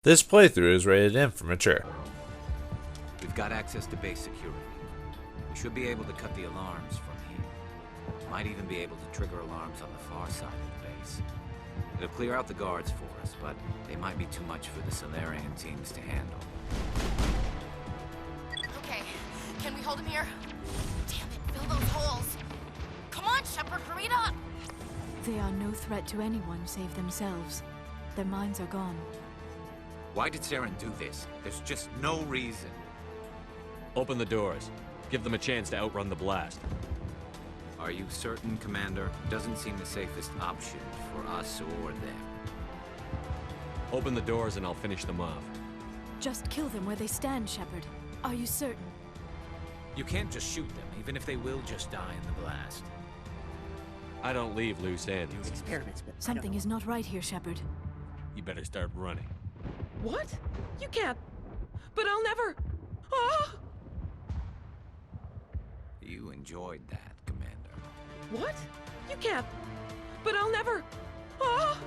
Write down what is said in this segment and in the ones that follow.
This playthrough is rated M for mature. We've got access to base security. We should be able to cut the alarms from here. Might even be able to trigger alarms on the far side of the base. It'll clear out the guards for us, but they might be too much for the Salarian teams to handle. Okay, can we hold him here? Damn it, fill those holes. Come on, Shepard, hurry it up! They are no threat to anyone save themselves. Their minds are gone. Why did Saren do this? There's just no reason. Open the doors. Give them a chance to outrun the blast. Are you certain, Commander? Doesn't seem the safest option for us or them. Open the doors and I'll finish them off. Just kill them where they stand, Shepard. Are you certain? You can't just shoot them, even if they will just die in the blast. I don't leave loose ends. Experiments, but Something is not right here, Shepard. You better start running. What? You can't. But I'll never. Ah! You enjoyed that, Commander. What? You can't. But I'll never. Ah!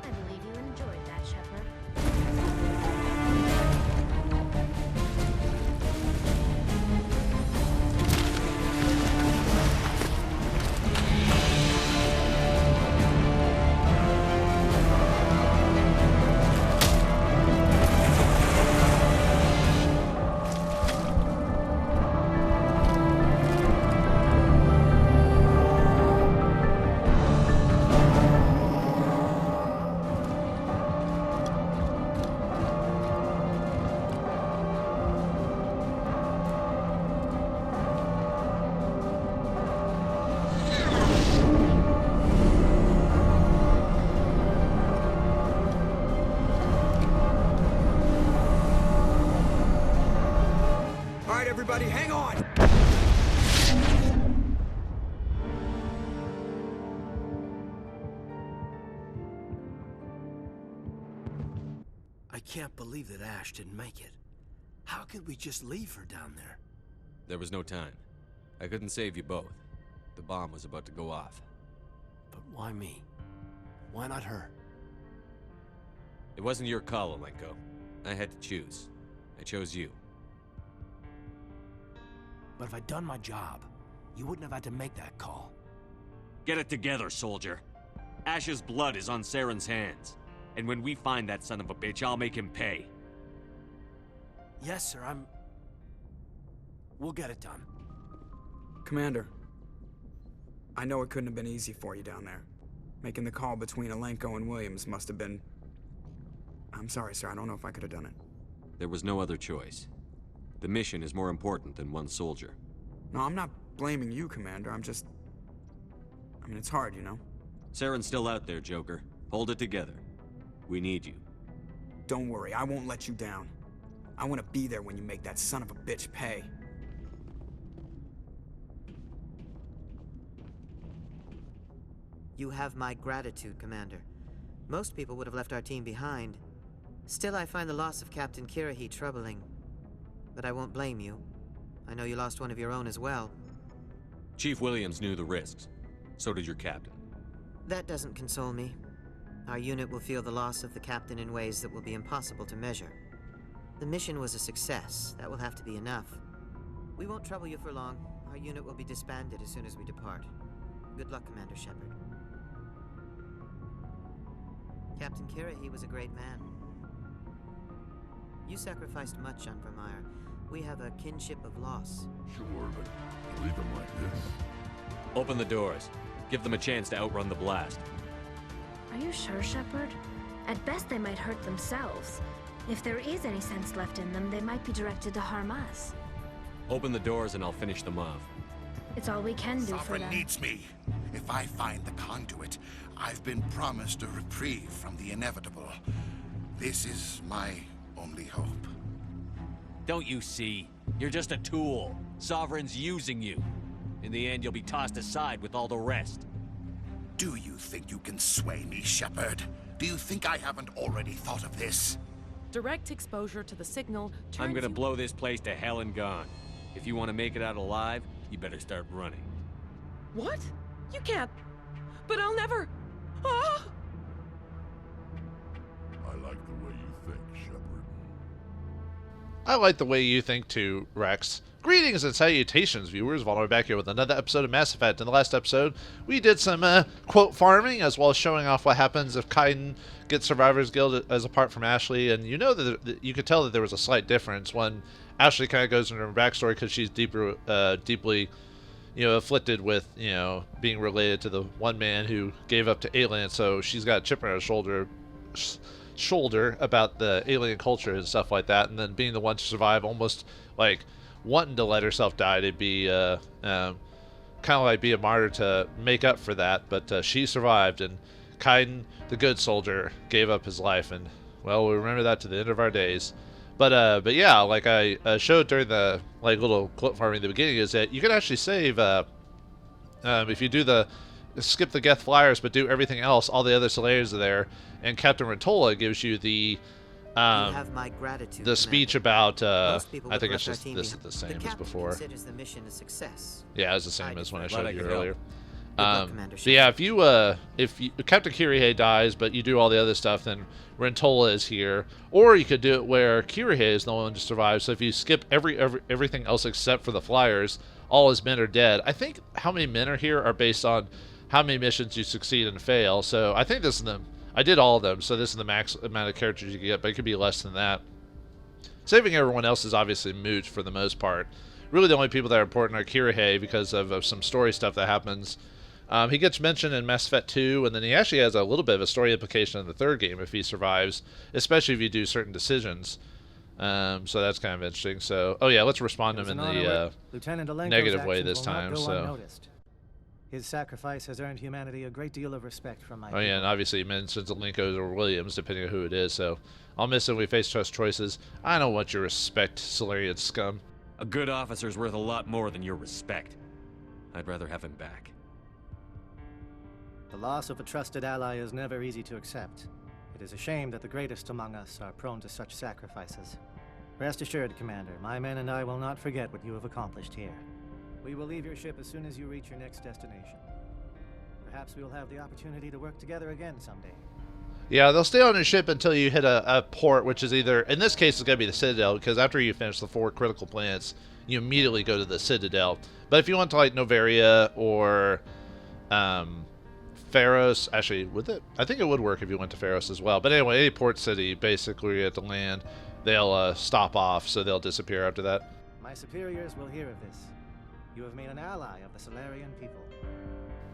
I believe you enjoyed that, Shepard. Everybody, hang on! I can't believe that Ash didn't make it. How could we just leave her down there? There was no time. I couldn't save you both. The bomb was about to go off. But why me? Why not her? It wasn't your call, Alenko. I had to choose. I chose you. But if I'd done my job, you wouldn't have had to make that call. Get it together, soldier. Ash's blood is on Saren's hands. And when we find that son of a bitch, I'll make him pay. Yes, sir, We'll get it done. Commander, I know it couldn't have been easy for you down there. Making the call between Alenko and Williams must have been... I'm sorry, sir, I don't know if I could have done it. There was no other choice. The mission is more important than one soldier. No, I'm not blaming you, Commander, I mean, it's hard, you know? Saren's still out there, Joker. Hold it together. We need you. Don't worry, I won't let you down. I want to be there when you make that son of a bitch pay. You have my gratitude, Commander. Most people would have left our team behind. Still, I find the loss of Captain Kirrahe troubling. But I won't blame you. I know you lost one of your own as well. Chief Williams knew the risks. So did your captain. That doesn't console me. Our unit will feel the loss of the captain in ways that will be impossible to measure. The mission was a success. That will have to be enough. We won't trouble you for long. Our unit will be disbanded as soon as we depart. Good luck, Commander Shepard. Captain Kirrahe was a great man. You sacrificed much on Vauldemare. We have a kinship of loss. Sure, but leave them like this. Open the doors. Give them a chance to outrun the blast. Are you sure, Shepard? At best, they might hurt themselves. If there is any sense left in them, they might be directed to harm us. Open the doors and I'll finish them off. It's all we can do for Saren them. needs me. If I find the conduit, I've been promised a reprieve from the inevitable. This is my only hope. Don't you see? You're just a tool. Sovereign's using you. In the end, you'll be tossed aside with all the rest. Do you think you can sway me, Shepard? Do you think I haven't already thought of this? Direct exposure to the signal turns I'm gonna you... blow this place to hell and gone. If you want to make it out alive, you better start running. What? You can't. But I'll never. Ah! think, Shepard? I like the way you think too, Rex. Greetings and salutations, viewers. Vauldemare back here with another episode of Mass Effect. In the last episode, we did some quote farming, as well as showing off what happens if Kaiden gets Survivor's Guild as apart from Ashley. And you know that you could tell that there was a slight difference when Ashley kind of goes into her backstory because she's deeply, you know, afflicted with, you know, being related to the one man who gave up to aliens. So she's got a chip on her shoulder about the alien culture and stuff like that. And then being the one to survive, almost like wanting to let herself die to be kind of like be a martyr to make up for that, but she survived, and Kaiden, the good soldier, gave up his life, and well, we'll remember that to the end of our days. But yeah, like I showed during the little clip farming at the beginning, is that you can actually save if you do skip the Geth flyers but do everything else. All the other Solarians are there, and Captain Rentola gives you the you have my gratitude, the speech about I think it's just this is the same as before. Considers the mission a success. Yeah, it's the same as when I showed you earlier. Commander So yeah, if you Captain Kirihei dies, but you do all the other stuff, then Rentola is here. Or you could do it where Kirihei is the one to survive. So if you skip everything else except for the flyers, all his men are dead. I think how many men are here are based on how many missions you succeed and fail. So I think this is I did all of them, so this is the max amount of characters you can get, but it could be less than that. Saving everyone else is obviously moot for the most part. Really, the only people that are important are Kirihei because of some story stuff that happens. He gets mentioned in Mass Effect 2, and then he actually has a little bit of a story implication in the third game if he survives, especially if you do certain decisions. So that's kind of interesting. So, oh yeah, let's respond to him in the negative way this time. So. His sacrifice has earned humanity a great deal of respect from my people. Oh yeah, and obviously he mentions Lincoln or Williams, depending on who it is, so I'll miss him when we face tough choices. I don't want your respect, Solarian scum. A good officer's worth a lot more than your respect. I'd rather have him back. The loss of a trusted ally is never easy to accept. It is a shame that the greatest among us are prone to such sacrifices. Rest assured, Commander, my men and I will not forget what you have accomplished here. We will leave your ship as soon as you reach your next destination. Perhaps we will have the opportunity to work together again someday. Yeah, they'll stay on your ship until you hit a port, which is either, in this case, it's going to be the Citadel, because after you finish the 4 critical planets, you immediately go to the Citadel. But if you want to, like, Novaria or Pharos, actually, would it? I think it would work if you went to Pharos as well. But anyway, any port city, basically, you have to land, they'll stop off, so they'll disappear after that. My superiors will hear of this. You have made an ally of the Solarian people.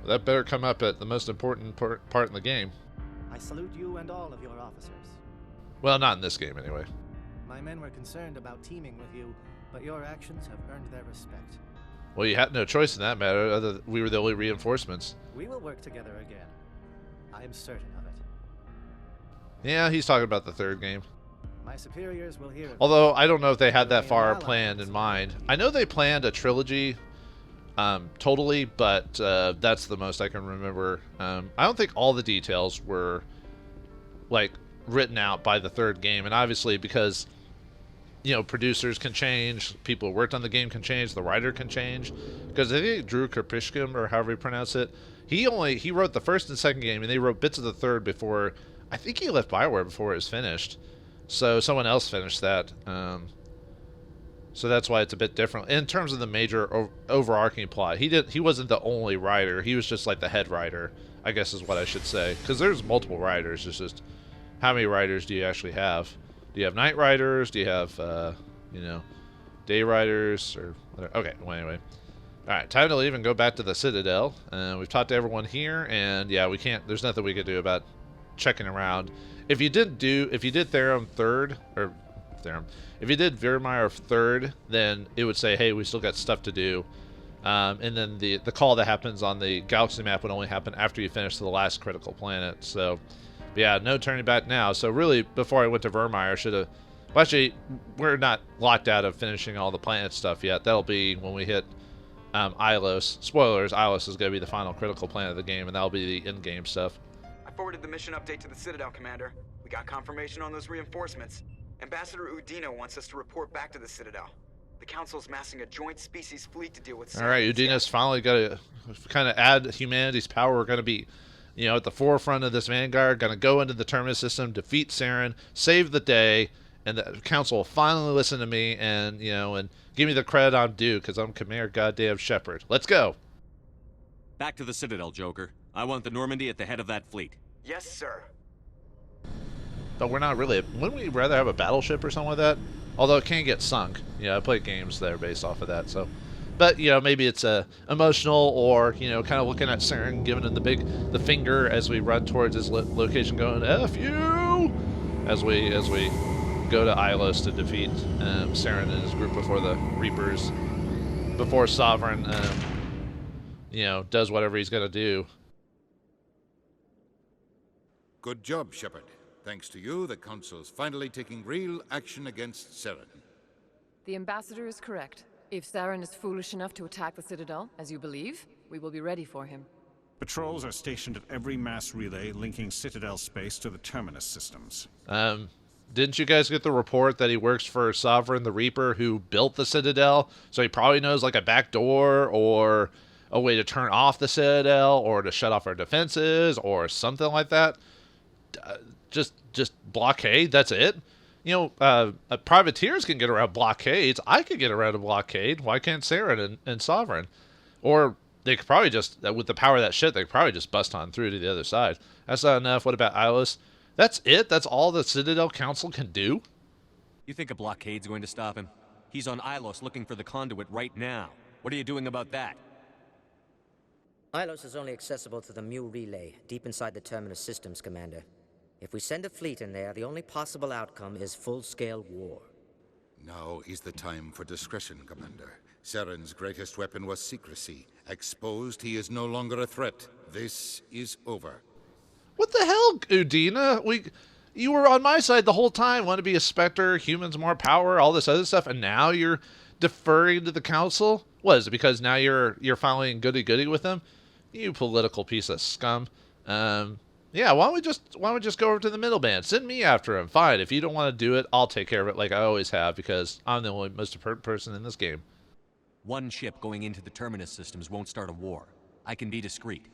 That better come up at the most important part in the game. I salute you and all of your officers. Well, not in this game, anyway. My men were concerned about teaming with you, but your actions have earned their respect. Well, you had no choice in that matter, other than we were the only reinforcements. We will work together again. I am certain of it. Yeah, he's talking about the third game. My superiors will hear of Although, I don't know if they had that far planned in mind. I know they planned a trilogy, totally, but that's the most I can remember. I don't think all the details were, like, written out by the third game. And obviously, because, you know, producers can change, people who worked on the game can change, the writer can change. Because I think Drew Karpyshkin, or however you pronounce it, he wrote the first and second game, and they wrote bits of the third before, I think he left BioWare before it was finished. So someone else finished that. So that's why it's a bit different. In terms of the major overarching plot, he wasn't the only writer. He was just like the head writer, I guess is what I should say. Because there's multiple writers. It's just, how many writers do you actually have? Do you have night writers? Do you have, you know, day writers? Or whatever? Okay, well, anyway. Alright, time to leave and go back to the Citadel. We've talked to everyone here, and yeah, we can't, there's nothing we can do about checking around. If you did Therum third, or Therum, if you did Vauldemare third, then it would say, hey, we still got stuff to do. And then the call that happens on the galaxy map would only happen after you finish the last critical planet. So, yeah, no turning back now. So really, before I went to Vauldemare, I should have... Well, actually, we're not locked out of finishing all the planet stuff yet. That'll be when we hit Ilos. Spoilers, Ilos is going to be the final critical planet of the game, and that'll be the in-game stuff. I forwarded the mission update to the Citadel, Commander. We got confirmation on those reinforcements. Ambassador Udina wants us to report back to the Citadel. The Council's massing a joint species fleet to deal with Saren. Alright, Udina's finally got to kind of add humanity's power. We're going to be at the forefront of this vanguard, gonna go into the terminus system, defeat Saren, save the day, and the council will finally listen to me and, and give me the credit I'm due, because I'm Commander goddamn Shepard. Let's go. Back to the Citadel, Joker. I want the Normandy at the head of that fleet. Yes, sir. But we're not really. Wouldn't we rather have a battleship or something like that? Although it can get sunk. I play games that are based off of that, so. But, maybe it's emotional, or, kind of looking at Saren, giving him the finger as we run towards his location, going, F you! As we go to Ilos to defeat Saren and his group before the Reapers, before Sovereign, does whatever he's going to do. Good job, Shepard. Thanks to you, the Council's finally taking real action against Saren. The Ambassador is correct. If Saren is foolish enough to attack the Citadel, as you believe, we will be ready for him. Patrols are stationed at every mass relay linking Citadel space to the terminus systems. Didn't you guys get the report that he works for Sovereign the Reaper, who built the Citadel? So he probably knows like a back door, or a way to turn off the Citadel, or to shut off our defenses, or something like that. Just blockade, that's it? Privateers can get around blockades. I could get around a blockade. Why can't Saren and Sovereign? Or they could probably just, with the power of that shit, they could probably just bust on through to the other side. That's not enough. What about Ilos? That's it? That's all the Citadel Council can do? You think a blockade's going to stop him? He's on Ilos looking for the conduit right now. What are you doing about that? Ilos is only accessible to the Mu relay, deep inside the terminus systems, Commander. If we send a fleet in there, the only possible outcome is full-scale war. Now is the time for discretion, Commander. Saren's greatest weapon was secrecy. Exposed, he is no longer a threat. This is over. What the hell, Udina? You were on my side the whole time. Want to be a Spectre, humans more power, all this other stuff, and now you're deferring to the Council? What is it, because now you're finally goody-goody with them? You political piece of scum. Yeah, why don't we just go over to the middleman? Send me after him. Fine. If you don't want to do it, I'll take care of it like I always have, because I'm the only most important person in this game. One ship going into the terminus systems won't start a war. I can be discreet.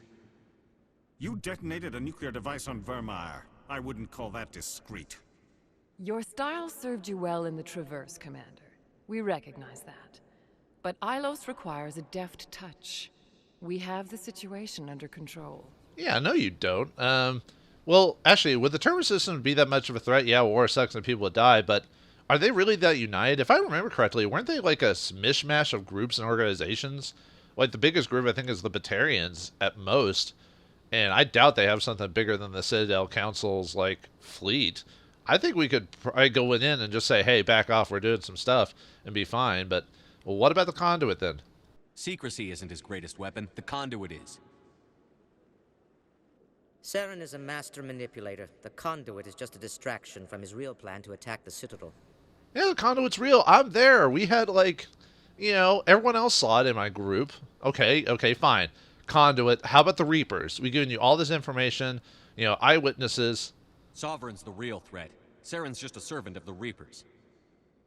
You detonated a nuclear device on Vauldemare. I wouldn't call that discreet. Your style served you well in the Traverse, Commander. We recognize that. But Ilos requires a deft touch. We have the situation under control. Yeah, no you don't. Well, actually, would the terminus system be that much of a threat? Yeah, war sucks and people would die, but are they really that united? If I remember correctly, weren't they like a mishmash of groups and organizations? Like, the biggest group, I think, is the Batarians at most, and I doubt they have something bigger than the Citadel Council's, like, fleet. I think we could probably go in and just say, hey, back off, we're doing some stuff, and be fine, but, well, what about the conduit, then? Secrecy isn't his greatest weapon. The conduit is. Saren is a master manipulator. The conduit is just a distraction from his real plan to attack the Citadel. Yeah, the conduit's real. I'm there. We had, like, everyone else saw it in my group. Okay, fine. Conduit. How about the Reapers? We've given you all this information, eyewitnesses. Sovereign's the real threat. Saren's just a servant of the Reapers.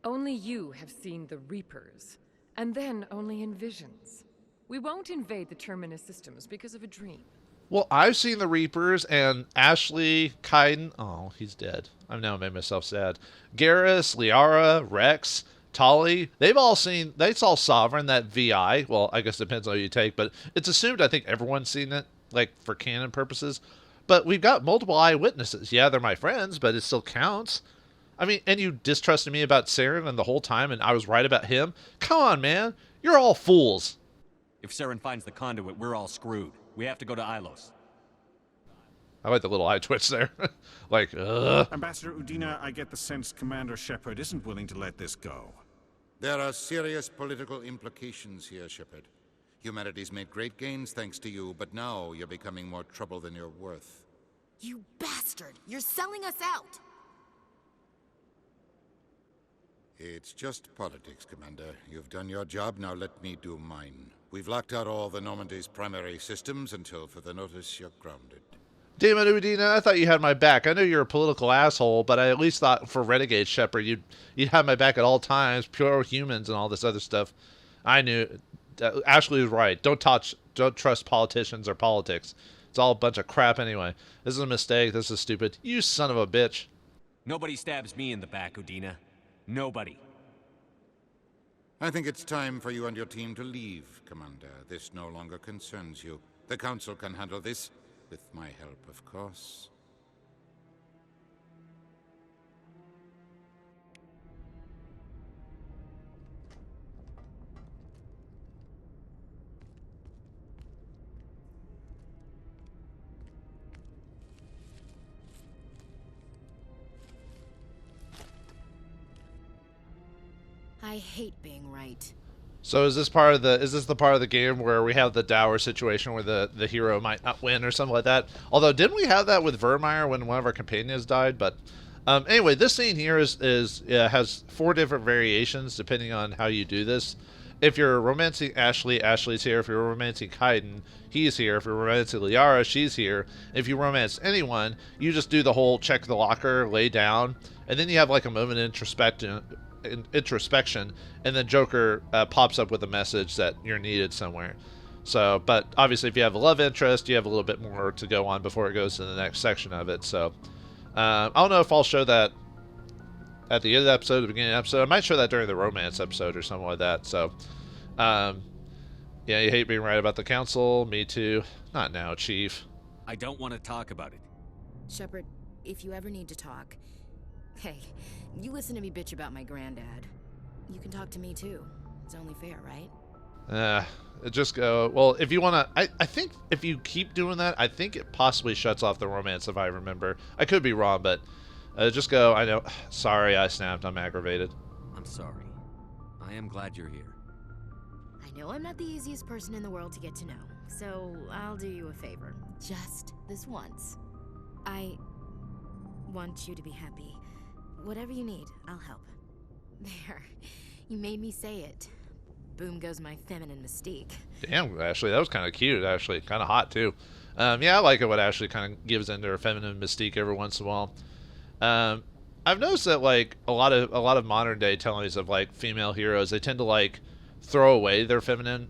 Only you have seen the Reapers, and then only in visions. We won't invade the terminus systems because of a dream. Well, I've seen the Reapers, and Ashley, Kaiden, oh, he's dead. I've now made myself sad. Garrus, Liara, Rex, Tali, they saw Sovereign, that VI. Well, I guess it depends on who you take, but it's assumed, I think everyone's seen it, like, for canon purposes. But we've got multiple eyewitnesses. Yeah, they're my friends, but it still counts. I mean, and you distrusted me about Saren and the whole time, and I was right about him? Come on, man. You're all fools. If Saren finds the conduit, we're all screwed. We have to go to Ilos. I like the little eye twitch there. Like, Ambassador Udina, I get the sense Commander Shepard isn't willing to let this go. There are serious political implications here, Shepard. Humanity's made great gains thanks to you, but now you're becoming more trouble than you're worth. You bastard! You're selling us out! It's just politics, Commander. You've done your job, now let me do mine. We've locked out all the Normandy's primary systems until further notice you're grounded. Damn it, Udina, I thought you had my back. I know you're a political asshole, but I at least thought for Renegade Shepard you'd have my back at all times, pure humans and all this other stuff. I knew. Ashley was right. Don't trust politicians or politics. It's all a bunch of crap anyway. This is a mistake. This is stupid. You son of a bitch. Nobody stabs me in the back, Udina. Nobody. I think it's time for you and your team to leave, Commander. This no longer concerns you. The Council can handle this, with my help, of course. I hate being right. So is this part of the part of the game where we have the dour situation where the hero might not win or something like that? Although didn't we have that with Vauldemare when one of our companions died? But anyway, this scene here has 4 different variations depending on how you do this. If you're romancing Ashley, Ashley's here. If you're romancing Kaiden, he's here. If you're romancing Liara, she's here. If you romance anyone, you just do the whole check the locker, lay down, and then you have like a moment of introspection, and then Joker pops up with a message that you're needed somewhere. So, but obviously if you have a love interest, you have a little bit more to go on before it goes to the next section of it. So I don't know if I'll show that at the end of the episode, the beginning of the episode. I might show that during the romance episode or something like that. So yeah, you hate being right about the Council. Me too. Not now, Chief. I don't want to talk about it. Shepard, if you ever need to talk, hey, you listen to me bitch about my granddad. You can talk to me too. It's only fair, right? Just go. Well, if you want to, I think if you keep doing that, I think it possibly shuts off the romance if I remember. I could be wrong, but just go. I know. Sorry, I snapped. I'm aggravated. I'm sorry. I am glad you're here. I know I'm not the easiest person in the world to get to know, so I'll do you a favor. Just this once. I want you to be happy. Whatever you need, I'll help. There. You made me say it. Boom goes my feminine mystique. Damn, Ashley, that was kind of cute, actually. Kind of hot, too. Yeah, I like it when Ashley kind of gives into her feminine mystique every once in a while. I've noticed that, like, a lot of modern-day tellings of, like, female heroes, they tend to, like, throw away their feminine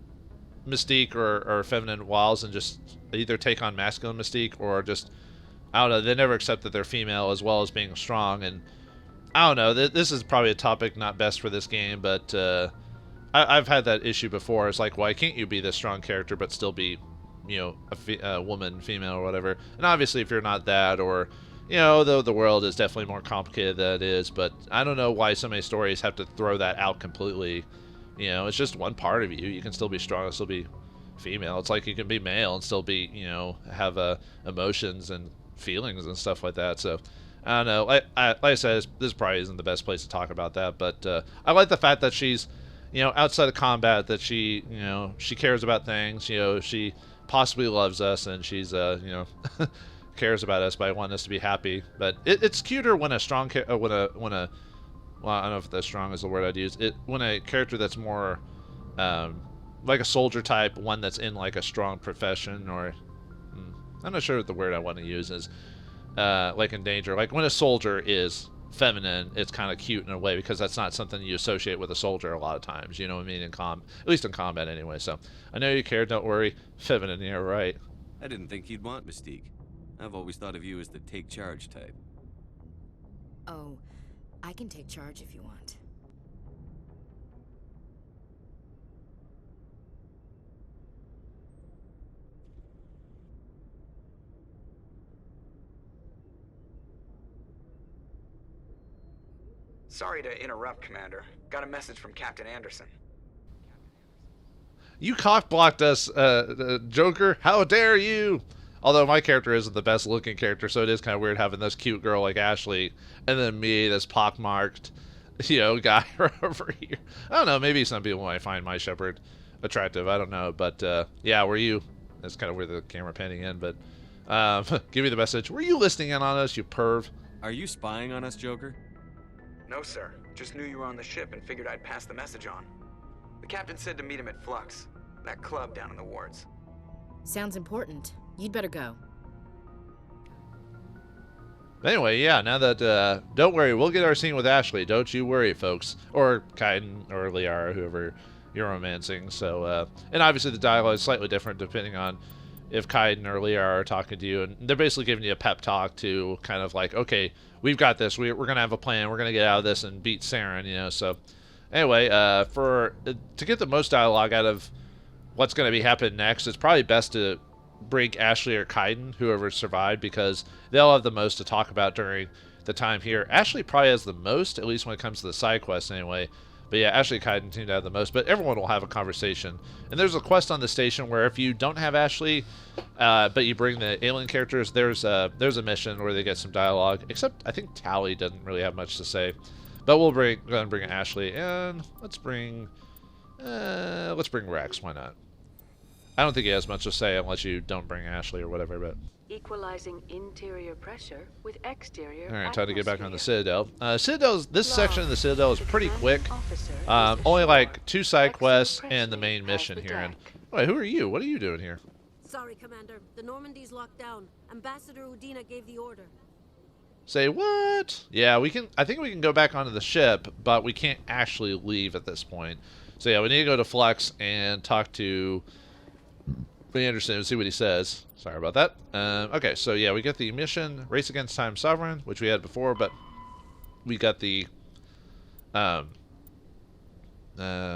mystique or feminine wiles and just either take on masculine mystique or just, I don't know, they never accept that they're female as well as being strong. And I don't know, this is probably a topic not best for this game, but I've had that issue before. It's like, why can't you be this strong character but still be, you know, a woman, female, or whatever? And obviously if you're not that, or, you know, though the world is definitely more complicated than it is, but I don't know why so many stories have to throw that out completely. You know, it's just one part of you. You can still be strong and still be female. It's like you can be male and still be, you know, have emotions and feelings and stuff like that. So I don't know. Like I said, this probably isn't the best place to talk about that, but I like the fact that she's, you know, outside of combat, that she, you know, she cares about things. You know, she possibly loves us, and she's, you know, cares about us by wanting us to be happy. But it's cuter when a strong when a well, I don't know if that's strong is the word I'd use. When a character that's more like a soldier type, one that's in like a strong profession, or I'm not sure what the word I want to use is, like in danger. Like when a soldier is feminine, it's kind of cute in a way, because that's not something you associate with a soldier a lot of times. You know what I mean? At least in combat anyway. So I know you care. Don't worry. Feminine, yeah, right. I didn't think you'd want Mystique. I've always thought of you as the take charge type. Oh, I can take charge if you want. Sorry to interrupt, Commander. Got a message from Captain Anderson. You cock-blocked us, Joker. How dare you? Although my character isn't the best looking character, so it is kind of weird having this cute girl like Ashley, and then me, this pockmarked, you know, guy over here. I don't know, maybe some people might find my Shepard attractive, I don't know, but yeah, were you, that's kind of where the camera panning in, but give me the message. Were you listening in on us, you perv? Are you spying on us, Joker? No, sir. Just knew you were on the ship and figured I'd pass the message on. The captain said to meet him at Flux, that club down in the wards. Sounds important. You'd better go. Anyway, yeah, now that, don't worry, we'll get our scene with Ashley. Don't you worry, folks. Or Kaiden, or Liara, whoever you're romancing. So, and obviously the dialogue is slightly different depending on if Kaiden or Lear are talking to you, and they're basically giving you a pep talk to kind of like, okay, we've got this. We're gonna have a plan. We're gonna get out of this and beat Saren, you know. So anyway, to get the most dialogue out of what's gonna be happening next, it's probably best to bring Ashley or Kaiden, whoever survived, because they'll have the most to talk about during the time here. Ashley probably has the most, at least when it comes to the side quests anyway. But yeah, Ashley and Kaiden seem to have the most, but everyone will have a conversation. And there's a quest on the station where if you don't have Ashley, but you bring the alien characters, there's a mission where they get some dialogue. Except I think Tally doesn't really have much to say. But we'll go ahead and bring Ashley, and let's bring Rex. Why not? I don't think he has much to say unless you don't bring Ashley or whatever. But equalizing interior pressure with exterior. all right, time to get back on the Citadel. This section of the Citadel is pretty quick. Only like 2 side quests and the main mission here. And wait, who are you? What are you doing here? Sorry, Commander. The Normandy's locked down. Ambassador Udina gave the order. Say what? Yeah, we can. I think we can go back onto the ship, but we can't actually leave at this point. So yeah, we need to go to Flex and talk to Anderson and see what he says. Sorry about that. Okay, so yeah, we get the mission, Race Against Time Sovereign, which we had before, but we got the,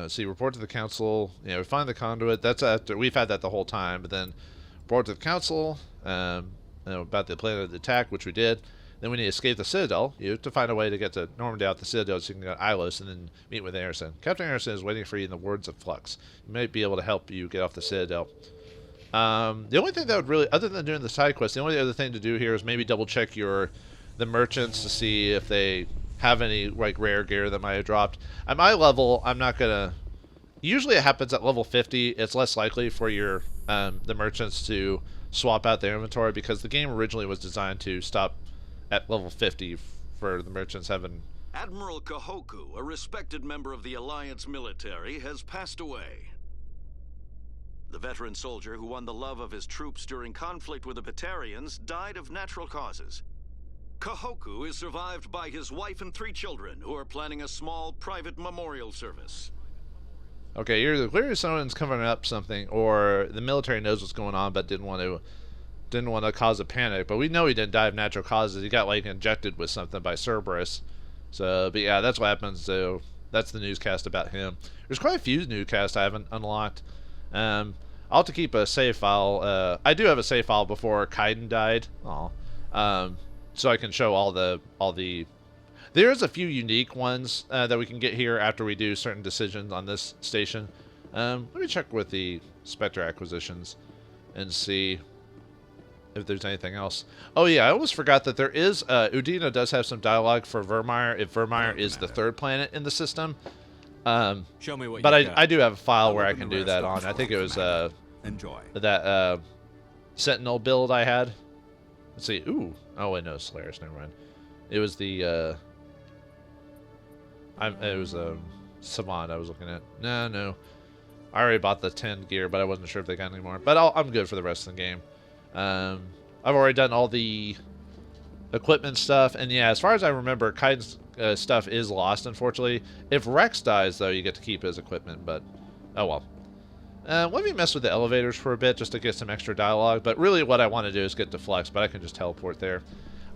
see, report to the council. Yeah, we find the conduit. That's after, we've had that the whole time, but then report to the council, about the plan of the attack, which we did. Then we need to escape the Citadel. You have to find a way to get to Normandy out the Citadel so you can go to Ilos and then meet with Anderson. Captain Anderson is waiting for you in the Words of Flux. He might be able to help you get off the Citadel. The only thing that would really, other than doing the side quest, the only other thing to do here is maybe double check the merchants to see if they have any like rare gear that might have dropped. At my level, I'm not gonna. Usually, it happens at level 50. It's less likely for your the merchants to swap out their inventory because the game originally was designed to stop at level 50 for the merchants having. Admiral Kahoku, a respected member of the Alliance military, has passed away. The veteran soldier who won the love of his troops during conflict with the Batarians died of natural causes. Kahoku is survived by his wife and 3 children, who are planning a small private memorial service. Okay, either clearly someone's covering up something, or the military knows what's going on but didn't want to cause a panic. But we know he didn't die of natural causes. He got like injected with something by Cerberus. So, but yeah, that's what happens. So that's the newscast about him. There's quite a few newscasts I haven't unlocked. I'll have to keep a save file. I do have a save file before Kaiden died. So I can show all the. There's a few unique ones that we can get here after we do certain decisions on this station. Let me check with the Spectre acquisitions and see if there's anything else. Oh yeah, I almost forgot that there is. Udina does have some dialogue for Vauldemare if Vauldemare is the 3rd planet in the system. Show me what. But you got. I do have a file where I can do that on. I think it was enjoy that Sentinel build I had. Let's see. Ooh. Oh wait, no, Solaris. Never mind. It was the it was Savant I was looking at. No. I already bought the 10 gear, but I wasn't sure if they got any more. But I'm good for the rest of the game. I've already done all the equipment stuff, and yeah, as far as I remember, Kaiden's stuff is lost, unfortunately. If Rex dies, though, you get to keep his equipment, but oh well. Let me mess with the elevators for a bit just to get some extra dialogue, but really what I want to do is get to Flex, but I can just teleport there.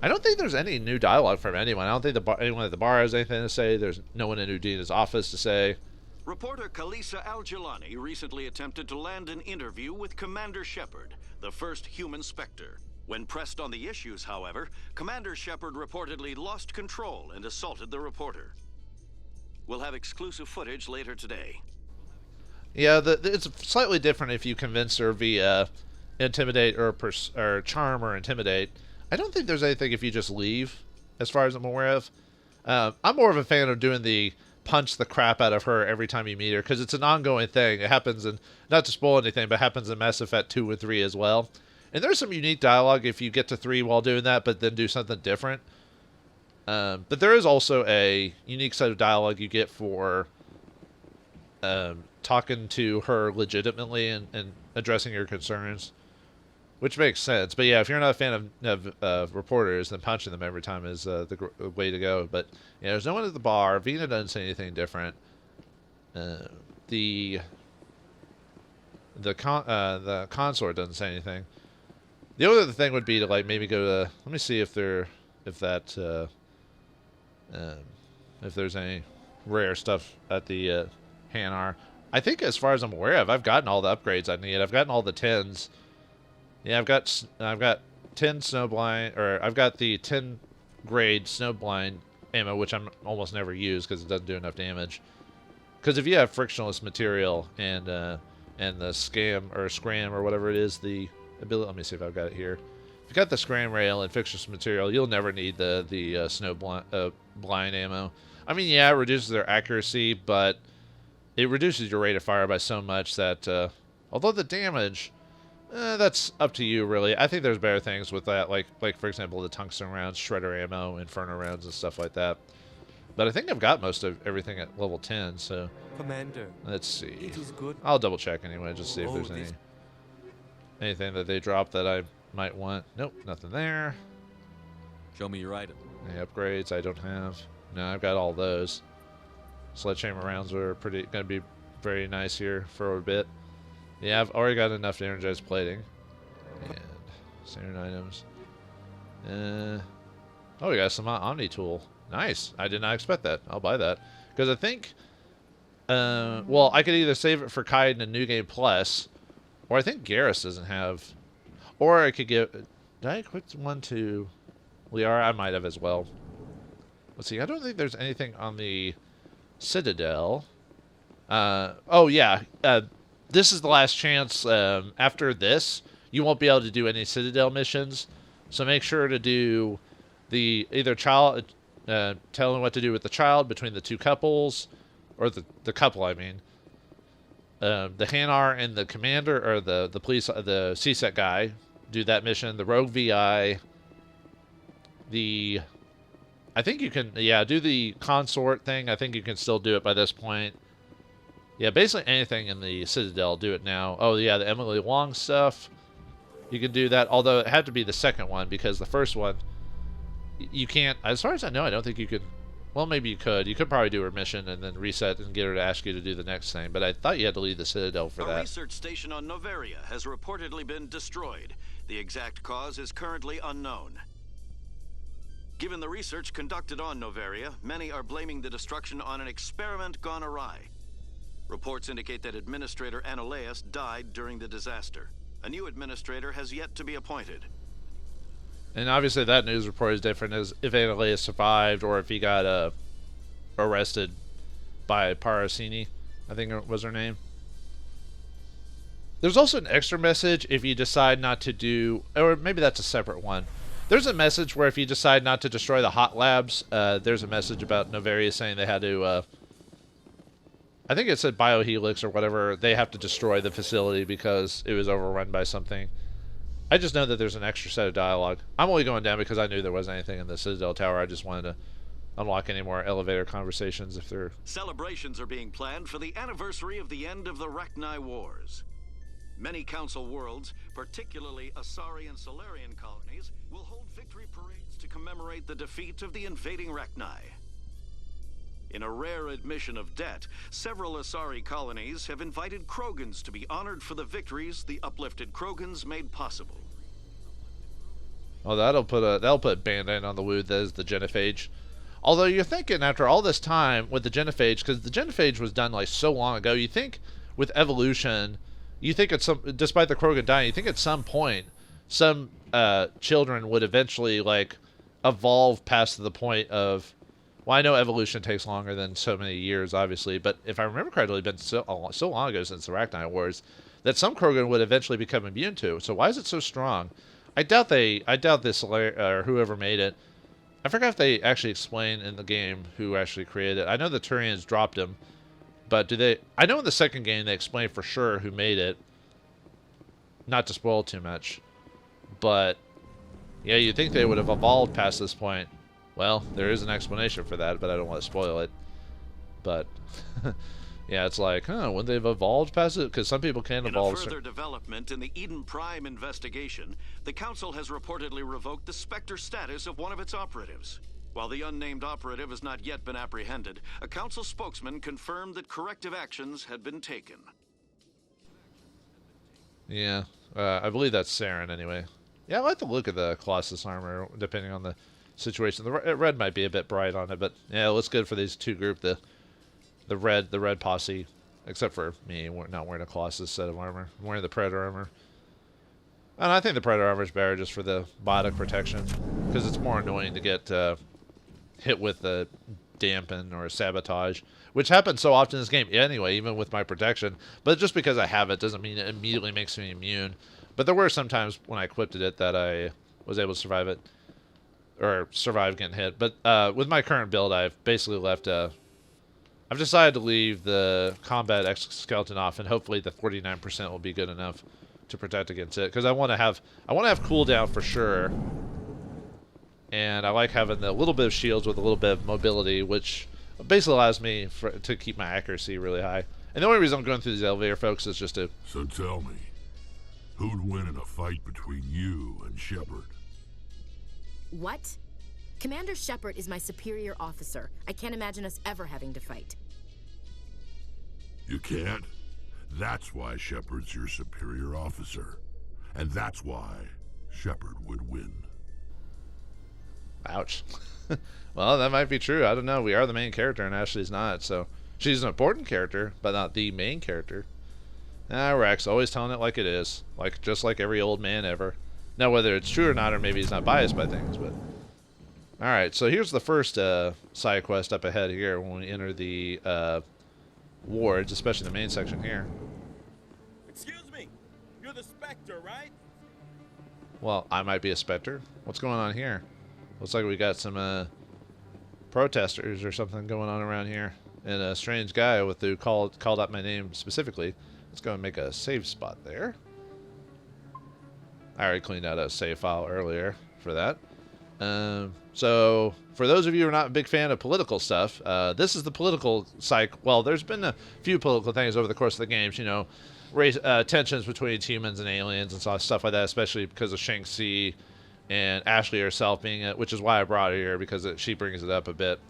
I don't think there's any new dialogue from anyone. I don't think anyone at the bar has anything to say. There's no one in Udina's office to say. Reporter Kalisa Al-Jalani recently attempted to land an interview with Commander Shepard, the first human Spectre. When pressed on the issues, however, Commander Shepard reportedly lost control and assaulted the reporter. We'll have exclusive footage later today. Yeah, it's slightly different if you convince her via intimidate or charm or intimidate. I don't think there's anything if you just leave, as far as I'm aware of. I'm more of a fan of doing the punch the crap out of her every time you meet her, because it's an ongoing thing. It happens in, not to spoil anything, but happens in Mass Effect 2 and 3 as well. And there's some unique dialogue if you get to 3 while doing that, but then do something different. But there is also a unique set of dialogue you get for talking to her legitimately and addressing your concerns, which makes sense. But yeah, if you're not a fan of reporters, then punching them every time is the way to go. But yeah, there's no one at the bar. Vina doesn't say anything different. the consort doesn't say anything. The other thing would be to like maybe go to. Let me see if if there's any rare stuff at the Hanar. I think as far as I'm aware of, I've gotten all the upgrades I need. I've gotten all the 10s. Yeah, I've got 10 snowblind, or I've got the 10 grade snowblind ammo, which I'm almost never use because it doesn't do enough damage. Because if you have frictionless material and the scram or whatever it is, the ability. Let me see if I've got it here. If you got the scram rail and frictionless material, you'll never need the blind ammo. I mean, yeah, it reduces their accuracy, but it reduces your rate of fire by so much that although the damage, that's up to you really. I think there's better things with that, like for example the tungsten rounds, shredder ammo, inferno rounds, and stuff like that. But I think I've got most of everything at level 10, so Commander, let's see. it is good. I'll double check anyway, just see if there's anything that they drop that I might want. Nope, nothing there. Show me your item. Any upgrades I don't have? No, I've got all those. Sledgehammer rounds are going to be very nice here for a bit. Yeah, I've already got enough to energize plating. And standard items. Oh, we got some Omni tool. Nice. I did not expect that. I'll buy that. Because I think, well, I could either save it for Kaiden and New Game Plus, or I think Garrus doesn't have, or I could get, did I equip one to Liara? I might have as well. Let's see. I don't think there's anything on the Citadel. Oh, yeah. This is the last chance. After this, you won't be able to do any Citadel missions. So make sure to do the either child, telling what to do with the child between the two couples, or the couple, I mean. The Hanar and the commander, or the police, the CSEC guy, do that mission. The rogue VI. I think you can, yeah, do the consort thing. I think you can still do it by this point. Yeah, basically anything in the Citadel, do it now. Oh, yeah, the Emily Long stuff. You can do that, although it had to be the second one, because the first one, you can't, as far as I know, I don't think you could, well, maybe you could. You could probably do her mission and then reset and get her to ask you to do the next thing, but I thought you had to leave the Citadel for that. A research station on Noveria has reportedly been destroyed. The exact cause is currently unknown. Given the research conducted on Noveria, many are blaming the destruction on an experiment gone awry. Reports indicate that Administrator Analeus died during the disaster. A new administrator has yet to be appointed. And obviously that news report is different as if Analeus survived or if he got arrested by Parasini, I think was her name. There's also an extra message if you decide not to do, or maybe that's a separate one. There's a message where if you decide not to destroy the hot labs, there's a message about Noveria saying they had to, I think it said biohelix or whatever, they have to destroy the facility because it was overrun by something. I just know that there's an extra set of dialogue. I'm only going down because I knew there wasn't anything in the Citadel Tower. I just wanted to unlock any more elevator conversations if they're... Celebrations are being planned for the anniversary of the end of the Rachni Wars. Many Council worlds, particularly Asari and Solarian colonies, will hold victory parades to commemorate the defeat of the invading Rachni. In a rare admission of debt, several Asari colonies have invited Krogans to be honored for the victories the uplifted Krogans made possible. Oh, that'll put a band-aid on the wound that is the genophage. Although you're thinking after all this time with the genophage, because the genophage was done like so long ago, you think with evolution, you think at some, despite the Krogan dying, you think at some point some children would eventually like evolve past the point of, well, I know evolution takes longer than so many years, obviously, but if I remember correctly, it's been so long ago since the Rachni Wars that some Krogan would eventually become immune to. So why is it so strong? I doubt this or whoever made it. I forgot if they actually explain in the game who actually created it. I know the Turians dropped him, but do they? I know in the second game they explain for sure who made it. Not to spoil too much, but yeah, you'd think they would have evolved past this point. Well, there is an explanation for that, but I don't want to spoil it. But yeah, it's like, wouldn't they've evolved past it? Because some people can evolve. In a further development in the Eden Prime investigation, the Council has reportedly revoked the Spectre status of one of its operatives. While the unnamed operative has not yet been apprehended, a Council spokesman confirmed that corrective actions had been taken. Yeah, I believe that's Saren anyway. Yeah, I like the look of the Colossus armor, depending on the situation. The red might be a bit bright on it, but yeah, it looks good for these two group. The red posse, except for me, not wearing a Colossus set of armor. I'm wearing the Predator armor. And I think the Predator armor is better just for the biotic protection, because it's more annoying to get hit with the dampen or sabotage, which happens so often in this game anyway, even with my protection. But just because I have it doesn't mean it immediately makes me immune. But there were some times when I equipped it that I was able to survive it, or survive getting hit. But with my current build, I've basically left I've decided to leave the combat exoskeleton off, and hopefully the 49% will be good enough to protect against it, because I want to have cooldown for sure, and I like having the little bit of shields with a little bit of mobility, which basically allows me to keep my accuracy really high. And the only reason I'm going through these elevator, folks, is just to... So tell me, who'd win in a fight between you and Shepard? What? Commander Shepard is my superior officer. I can't imagine us ever having to fight. You can't? That's why Shepard's your superior officer. And that's why Shepard would win. Ouch. Well, that might be true. I don't know. We are the main character, and Ashley's not, so... She's an important character, but not the main character. Rex, always telling it like it is. Just like every old man ever. Now, whether it's true or not, or maybe he's not biased by things, but... Alright, so here's the first side quest up ahead here when we enter the wards, especially the main section here. Excuse me, you're the Spectre, right? Well, I might be a Spectre. What's going on here? Looks like we got some protesters or something going on around here. And a strange guy who called out my name specifically. Let's go and make a save spot there. I already cleaned out a save file earlier for that. So, for those of you who are not a big fan of political stuff, this is the political well, there's been a few political things over the course of the games, you know, tensions between humans and aliens and stuff like that, especially because of Shang-Chi and Ashley herself being it, which is why I brought her here, because she brings it up a bit.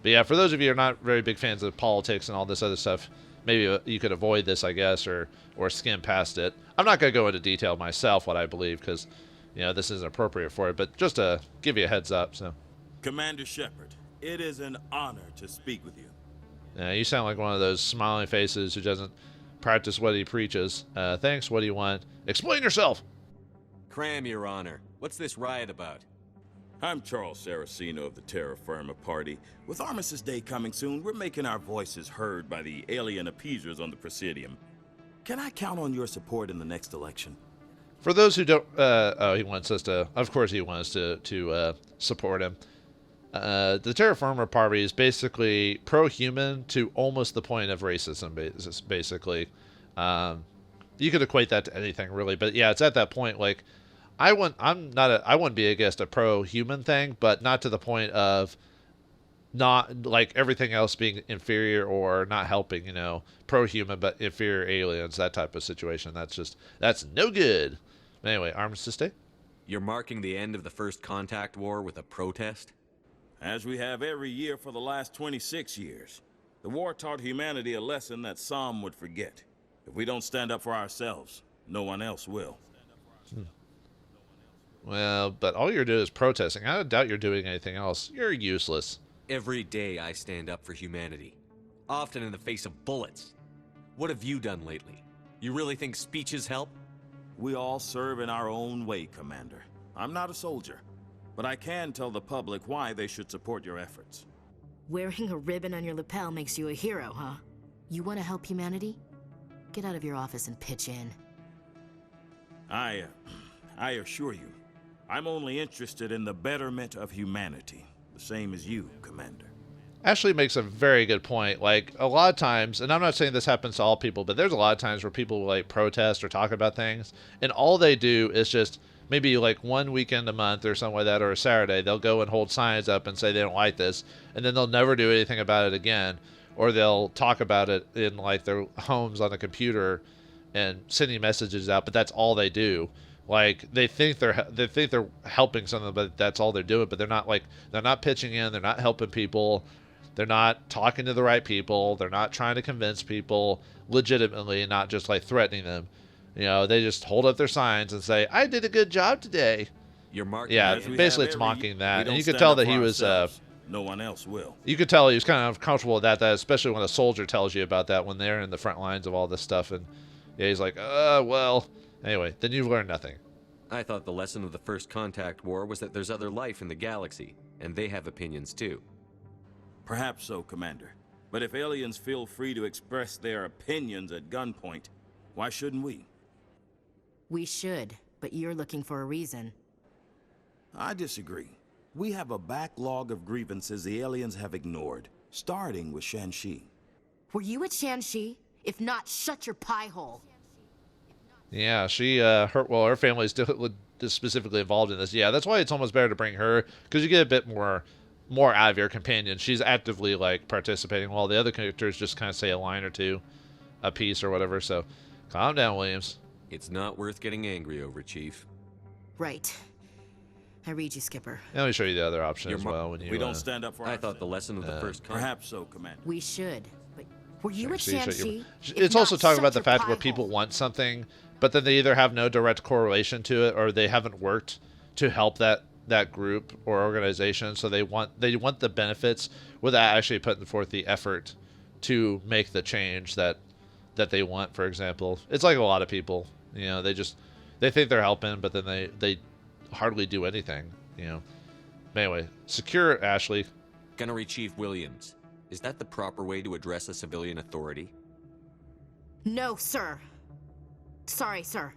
But yeah, for those of you who are not very big fans of politics and all this other stuff, maybe you could avoid this, I guess, or skim past it. I'm not going to go into detail myself what I believe, because, you know, this isn't appropriate for it, but just to give you a heads up, so. Commander Shepard, it is an honor to speak with you. Yeah, you sound like one of those smiling faces who doesn't practice what he preaches. Thanks, what do you want? Explain yourself! Cram, Your Honor. What's this riot about? I'm Charles Saraceno of the Terra Firma Party. With Armistice Day coming soon, we're making our voices heard by the alien appeasers on the Presidium. Can I count on your support in the next election? For those who don't, he wants us to, of course he wants to support him. The Terra Firma Party is basically pro-human to almost the point of racism, basically. You could equate that to anything, really, but yeah, it's at that point, like, I wouldn't be against a pro-human thing, but not to the point of not, like, everything else being inferior or not helping, you know, pro-human but inferior aliens, that type of situation. That's no good. But anyway, Armistice Day? You're marking the end of the First Contact War with a protest? As we have every year for the last 26 years. The war taught humanity a lesson that some would forget. If we don't stand up for ourselves, no one else will. Well, but all you're doing is protesting. I doubt you're doing anything else. You're useless. Every day I stand up for humanity, often in the face of bullets. What have you done lately? You really think speeches help? We all serve in our own way, Commander. I'm not a soldier, but I can tell the public why they should support your efforts. Wearing a ribbon on your lapel makes you a hero, huh? You want to help humanity? Get out of your office and pitch in. I assure you, I'm only interested in the betterment of humanity, the same as you, Commander. Ashley makes a very good point. Like, a lot of times, and I'm not saying this happens to all people, but there's a lot of times where people like protest or talk about things, and all they do is just maybe like one weekend a month or something like that, or a Saturday, they'll go and hold signs up and say they don't like this, and then they'll never do anything about it again, or they'll talk about it in like their homes on a computer and sending messages out, but that's all they do. Like, they think they're helping something, but that's all they're doing. But they're not pitching in. They're not helping people. They're not talking to the right people. They're not trying to convince people legitimately, and not just like threatening them. You know, they just hold up their signs and say, "I did a good job today." You're marking. Yeah, basically it's mocking that, and you could tell that he was. No one else will. You could tell he was kind of comfortable with that, especially when a soldier tells you about that when they're in the front lines of all this stuff, and yeah, he's like, well. Anyway, then you've learned nothing. I thought the lesson of the First Contact War was that there's other life in the galaxy, and they have opinions too. Perhaps so, Commander. But if aliens feel free to express their opinions at gunpoint, why shouldn't we? We should, but you're looking for a reason. I disagree. We have a backlog of grievances the aliens have ignored, starting with Shan-Shi. Were you at Shan-Shi? If not, shut your pie hole. Yeah, her family's specifically involved in this. Yeah, that's why it's almost better to bring her, because you get a bit more out of your companion. She's actively, like, participating, while the other characters just kind of say a line or two a piece or whatever, so calm down, Williams. It's not worth getting angry over, Chief. Right. I read you, Skipper. Let me show you the other option as well. When you, we don't stand up for I thought the lesson of the First Contact. Perhaps so, Commander. We should, but were you at Shan-Shi? It's also talking about the fact where people want something, but then they either have no direct correlation to it, or they haven't worked to help that group or organization, so they want the benefits without actually putting forth the effort to make the change that they want. For example, it's like a lot of people, you know, they think they're helping, but then they hardly do anything, you know. Anyway, secure Ashley. Gunnery Chief Williams, is that the proper way to address a civilian authority? No, sir. Sorry, sir.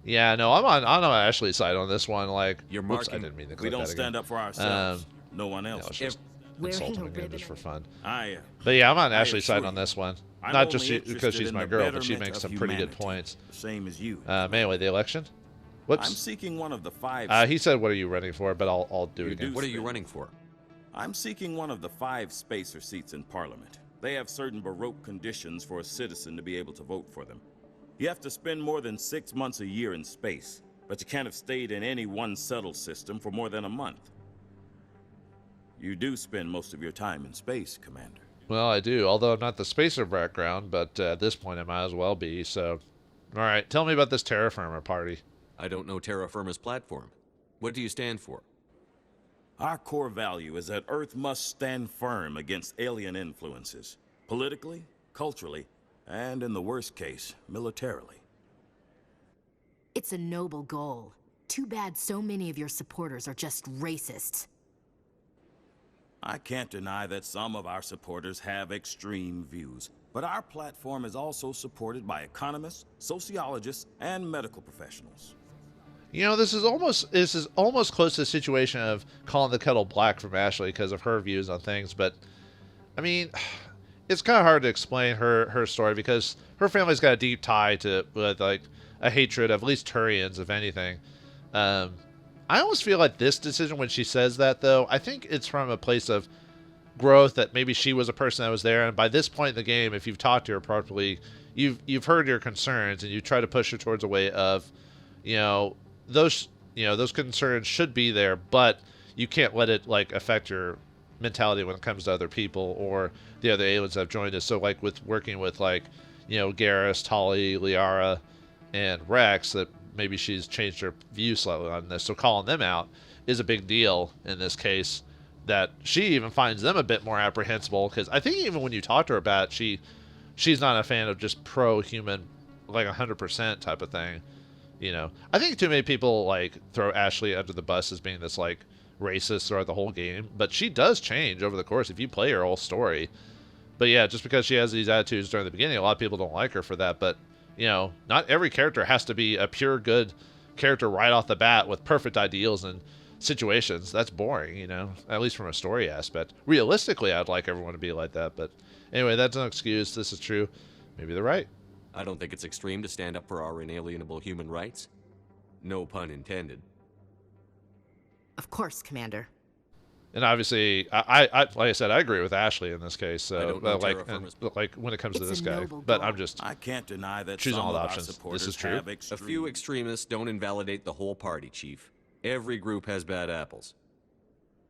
Yeah, no, I'm on Ashley's side on this one. Like, you're marking. I didn't mean to click we don't that stand again. up for ourselves. No one else. No, just insulting again just for fun. But yeah, I'm on Ashley's side on this one. Not just because she's my girl, but she makes some pretty good points. Same as you. Anyway, the election. Whoops. I'm seeking one of the 5. He said, "What are you running for?" But I'll do it again. What are you running for? I'm seeking one of the 5 spacer seats in Parliament. They have certain baroque conditions for a citizen to be able to vote for them. You have to spend more than 6 months a year in space, but you can't have stayed in any one settled system for more than a month. You do spend most of your time in space, Commander. Well, I do, although I'm not the spacer background, but at this point I might as well be, so... All right, tell me about this Terra Firma party. I don't know Terra Firma's platform. What do you stand for? Our core value is that Earth must stand firm against alien influences, politically, culturally, and in the worst case, militarily. It's a noble goal. Too bad so many of your supporters are just racists. I can't deny that some of our supporters have extreme views, but our platform is also supported by economists, sociologists, and medical professionals. You know, this is almost close to the situation of calling the kettle black from Ashley because of her views on things, but I mean, it's kind of hard to explain her story because her family's got a deep tie to like a hatred of at least Turians, if anything. I almost feel like this decision, when she says that, though, I think it's from a place of growth, that maybe she was a person that was there, and by this point in the game, if you've talked to her properly, you've heard your concerns, and you try to push her towards a way of, those concerns should be there, but you can't let it like affect your mentality when it comes to other people or the other aliens that have joined us. So like with working with Garrus, Tali, Liara, and Rex, that maybe she's changed her view slightly on this. So calling them out is a big deal in this case, that she even finds them a bit more apprehensible, because I think even when you talk to her about it, she's not a fan of just pro-human, like 100% type of thing. I think too many people like throw Ashley under the bus as being this like racist throughout the whole game, but she does change over the course if you play her whole story. But yeah, just because she has these attitudes during the beginning, a lot of people don't like her for that. But not every character has to be a pure good character right off the bat with perfect ideals and situations. That's boring, at least from a story aspect. Realistically, I'd like everyone to be like that, but anyway, that's no excuse. This is true. Maybe they're right. I don't think it's extreme to stand up for our inalienable human rights. No pun intended. Of course, Commander. And obviously, I like I said, I agree with Ashley in this case. So, like when it comes to this guy, but I can't deny that choosing some all the of our options. supporters This is true. have A few extremists don't invalidate the whole party, Chief. Every group has bad apples.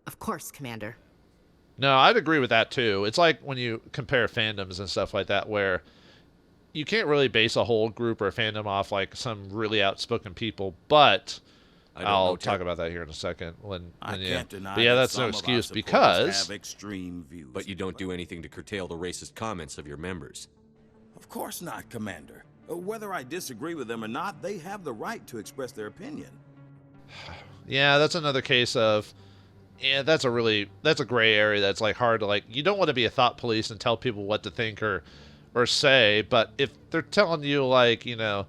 Of course, Commander. No, I'd agree with that too. It's like when you compare fandoms and stuff like that, where you can't really base a whole group or a fandom off like some really outspoken people, but I'll talk about that here in a second. I can't deny but yeah, that that's no some of our excuse supporters because have extreme views. But you don't do anything to curtail the racist comments of your members. Of course not, Commander. Whether I disagree with them or not, they have the right to express their opinion. yeah, that's another case of that's a gray area that's like hard to like. You don't want to be a thought police and tell people what to think or say, but if they're telling you like, you know,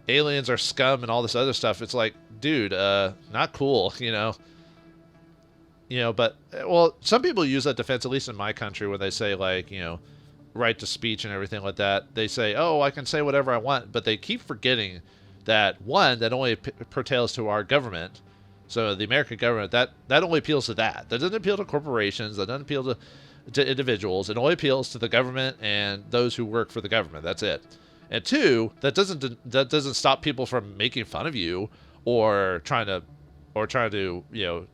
aliens are scum and all this other stuff, it's like, dude, not cool, you know. But well, some people use that defense, at least in my country, when they say like, you know, right to speech and everything like that. They say, oh, I can say whatever I want, but they keep forgetting that one, that only pertains to our government. So the American government, that only appeals to that. That doesn't appeal to corporations. That doesn't appeal to individuals. It only appeals to the government and those who work for the government. That's it. And two, that doesn't stop people from making fun of you or trying to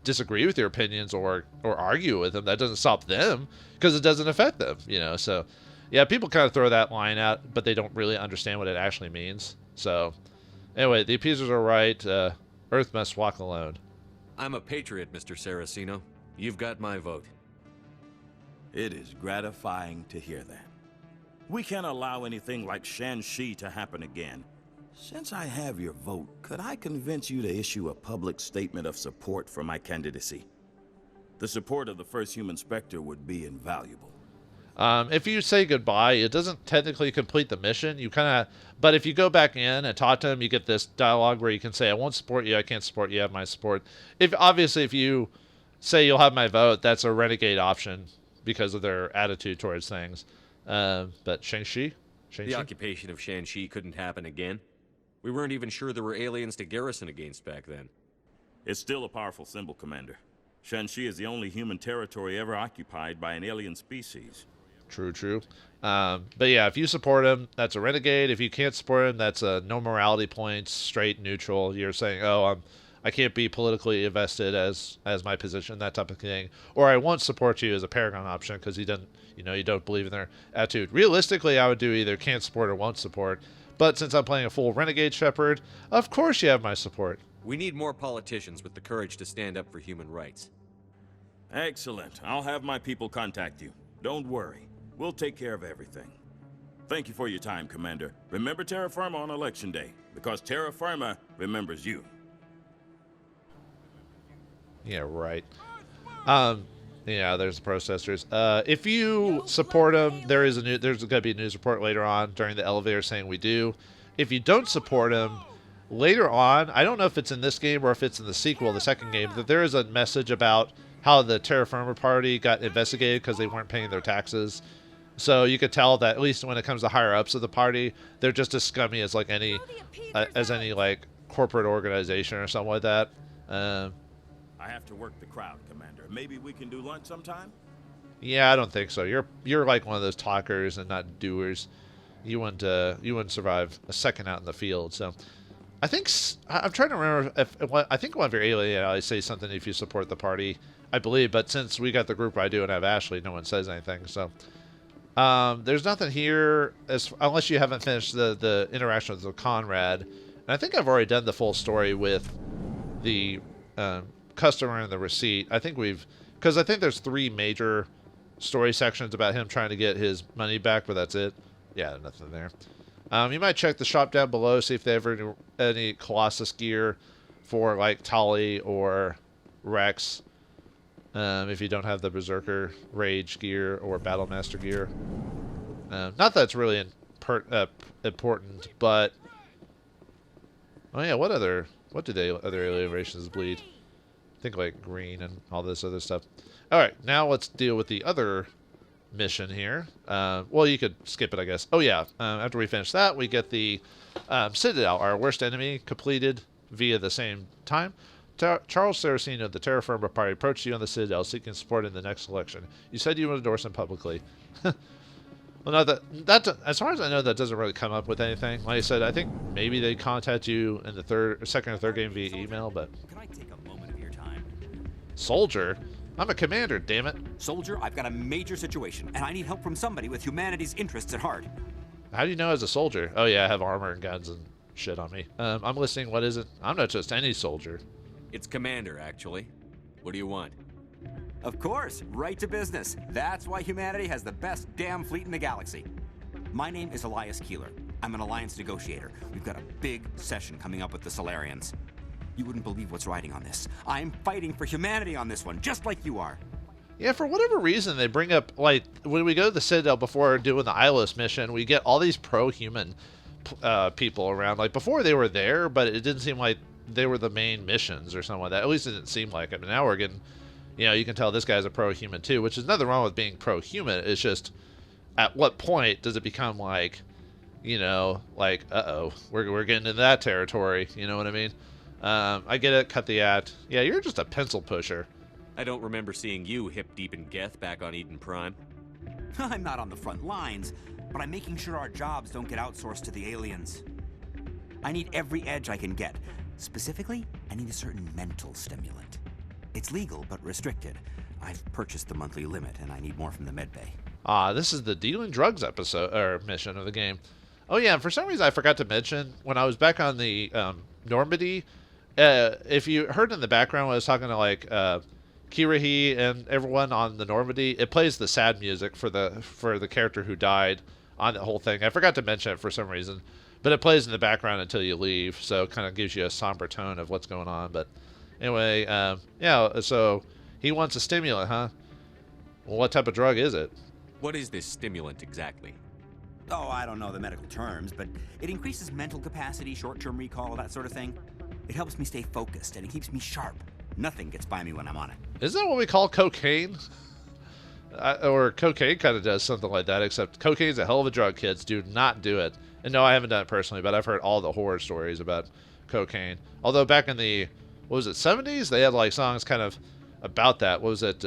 disagree with your opinions or argue with them. That doesn't stop them because it doesn't affect them. So yeah, people kind of throw that line out, but they don't really understand what it actually means. So anyway, the appeasers are right. Earth must walk alone. I'm a patriot, Mr. Saraceno. You've got my vote. It is gratifying to hear that. We can't allow anything like Shan-Shi to happen again. Since I have your vote, could I convince you to issue a public statement of support for my candidacy? The support of the first human Spectre would be invaluable. If you say goodbye, it doesn't technically complete the mission. But if you go back in and talk to them, you get this dialogue where you can say, I won't support you, I can't support you, you have my support. If you say you'll have my vote, that's a renegade option because of their attitude towards things. But Shang-Chi? The occupation of Shan-Shi couldn't happen again. We weren't even sure there were aliens to garrison against back then. It's still a powerful symbol, Commander. Shan-Shi is the only human territory ever occupied by an alien species. True. But yeah, if you support him, that's a renegade. If you can't support him, that's a no morality points, straight, neutral. You're saying, I can't be politically invested as my position, that type of thing. Or I won't support you as a paragon option because you don't believe in their attitude. Realistically, I would do either can't support or won't support. But since I'm playing a full renegade Shepard, of course you have my support. We need more politicians with the courage to stand up for human rights. Excellent. I'll have my people contact you. Don't worry. We'll take care of everything. Thank you for your time, Commander. Remember Terra Firma on Election Day, because Terra Firma remembers you. Yeah, right. Yeah, there's the protesters. If you support them, there's going to be a news report later on during the elevator saying we do. If you don't support them, later on, I don't know if it's in this game or if it's in the sequel, the second game, that there is a message about how the Terra Firma party got investigated because they weren't paying their taxes. So you could tell that at least when it comes to higher ups of the party, they're just as scummy as like any like corporate organization or something like that. I have to work the crowd, Commander. Maybe we can do lunch sometime? Yeah, I don't think so. You're like one of those talkers and not doers. You wouldn't survive a second out in the field. So I think I'm trying to remember I think one of your alien allies say something if you support the party, I believe. But since we got the group I do and have Ashley, no one says anything. So there's nothing here unless you haven't finished the interaction with Conrad. And I think I've already done the full story with the customer and the receipt. I think there's 3 major story sections about him trying to get his money back, but that's it. Yeah, nothing there. You might check the shop down below, see if they have any Colossus gear for like Tali or Rex. If you don't have the Berserker Rage gear or Battlemaster gear. Not that it's really important, but oh yeah, what do other alien races bleed? I think like green and all this other stuff. All right, now let's deal with the other mission here. Well, you could skip it, I guess. Oh yeah, after we finish that, we get the Citadel, our worst enemy, completed via the same time. Charles Saraceno of the Terra Firma party approached you on the Citadel seeking support in the next election. You said you would endorse him publicly. Well, no, that as far as I know, that doesn't really come up with anything. Like I said, I think maybe they contact you in the second or third game via email, but... Can I take a moment of your time? Soldier? I'm a commander, damn it. Soldier, I've got a major situation, and I need help from somebody with humanity's interests at heart. How do you know as a soldier? Oh yeah, I have armor and guns and shit on me. I'm listening. What is it? I'm not just any soldier. It's Commander, actually. What do you want? Of course, right to business. That's why humanity has the best damn fleet in the galaxy. My name is Elias Keeler. I'm an alliance negotiator. We've got a big session coming up with the Solarians. You wouldn't believe what's riding on this. I'm fighting for humanity on this one, just like you are. Yeah, for whatever reason, they bring up, like, when we go to the Citadel before doing the Ilos mission, we get all these pro-human people around. Like, before they were there, but it didn't seem like they were the main missions or something like that. At least it didn't seem like it. But now we're getting, you know, you can tell this guy's a pro-human too, which is nothing wrong with being pro-human. It's just, at what point does it become like, you know, like, uh-oh, we're getting into that territory. You know what I mean? I get it, cut the act. Yeah, you're just a pencil pusher. I don't remember seeing you hip-deep in Geth back on Eden Prime. I'm not on the front lines, but I'm making sure our jobs don't get outsourced to the aliens. I need every edge I can get. Specifically, I need a certain mental stimulant. It's legal, but restricted. I've purchased the monthly limit, and I need more from the medbay. This is the dealing drugs episode, or mission of the game. Oh yeah, and for some reason I forgot to mention, when I was back on the Normandy, if you heard in the background when I was talking to, like, Kirahi and everyone on the Normandy, it plays the sad music for the character who died on the whole thing. I forgot to mention it for some reason, but it plays in the background until you leave, so it kind of gives you a somber tone of what's going on. But anyway, yeah, so he wants a stimulant, huh? Well, what type of drug is it? What is this stimulant exactly? Oh, I don't know the medical terms, but it increases mental capacity, short-term recall, that sort of thing. It helps me stay focused, and it keeps me sharp. Nothing gets by me when I'm on it. Isn't that what we call cocaine? Or cocaine kind of does something like that, except cocaine's a hell of a drug, kids. Do not do it. And no, I haven't done it personally, but I've heard all the horror stories about cocaine. Although back in the, what was it, 70s? They had, like, songs kind of about that. What was it?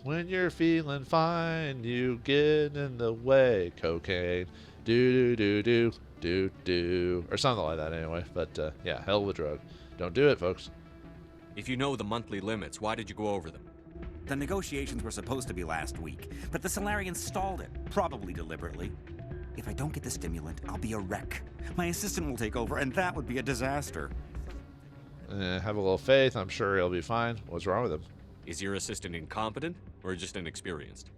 When you're feeling fine, you get in the way. Cocaine. Do. Or something like that anyway. But, yeah, hell of a drug. Don't do it, folks. If you know the monthly limits, why did you go over them? The negotiations were supposed to be last week, but the Solarians stalled it, probably deliberately. If I don't get the stimulant, I'll be a wreck. My assistant will take over, and that would be a disaster. Have a little faith. I'm sure he'll be fine. What's wrong with him? Is your assistant incompetent, or just inexperienced?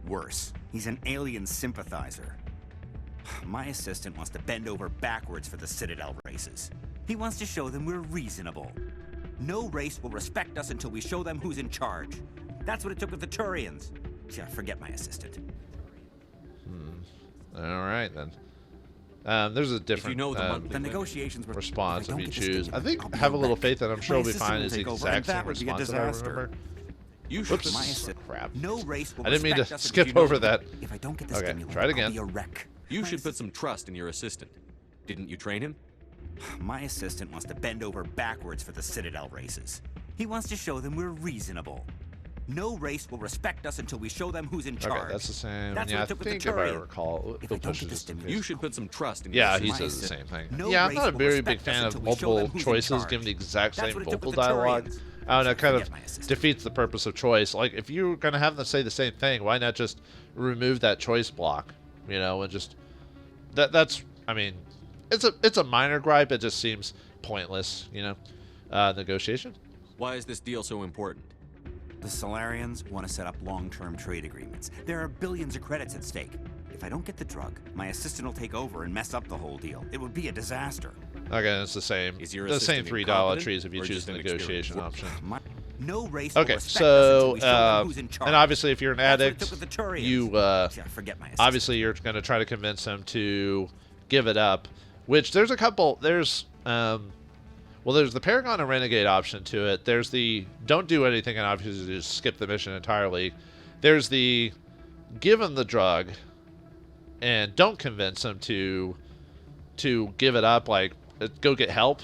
Worse. He's an alien sympathizer. My assistant wants to bend over backwards for the Citadel races. He wants to show them we're reasonable. No race will respect us until we show them who's in charge. That's what it took with the Turians. Yeah, forget my assistant. All right, then. There's a different the negotiations were response if you choose. I think have a little faith that I'm sure will be fine is the exact same response that I remember. You should my assistant. Crap. No race will I didn't mean to respect us skip if you over don't. that. If I don't get the Okay, stimulant, try it again. I'll be a wreck. You should put some trust in your assistant. Didn't you train him? My assistant wants to bend over backwards for the Citadel races. He wants to show them we're reasonable. No race will respect us until we show them who's in charge. Okay, that's the same. That's yeah, what I it took with the think if I Turians. recall, If I don't get the stimulant, You should put some trust in yeah, your he assistant. says the same thing. No Yeah, I'm race not a will very respect big fan us of until we show them multiple who's in choices charge. given the exact That's same what it took vocal with the dialogue. Turians. I don't know, it kind of Forget my assistant. defeats the purpose of choice. Like, if you're going to have them say the same thing, why not just remove that choice block? You know, and just... That's... I mean, it's a minor gripe. It just seems pointless, you know? Negotiation? Why is this deal so important? The Solarians want to set up long-term trade agreements. There are billions of credits at stake. If I don't get the drug, my assistant will take over and mess up the whole deal. It would be a disaster. Again, it's the same. Is your The same assistant $3 incompetent trees if you or choose just the inexperienced? negotiation option. No race will Okay, respect us so until we show them who's in charge. and obviously, if you're an That's what it addict, took with the Turians. you Yeah, forget my assistant. obviously you're going to try to convince them to give it up. Which there's a couple. There's well, there's the Paragon and Renegade option to it. There's the don't do anything and obviously just skip the mission entirely. There's the give them the drug and don't convince them to give it up, like go get help.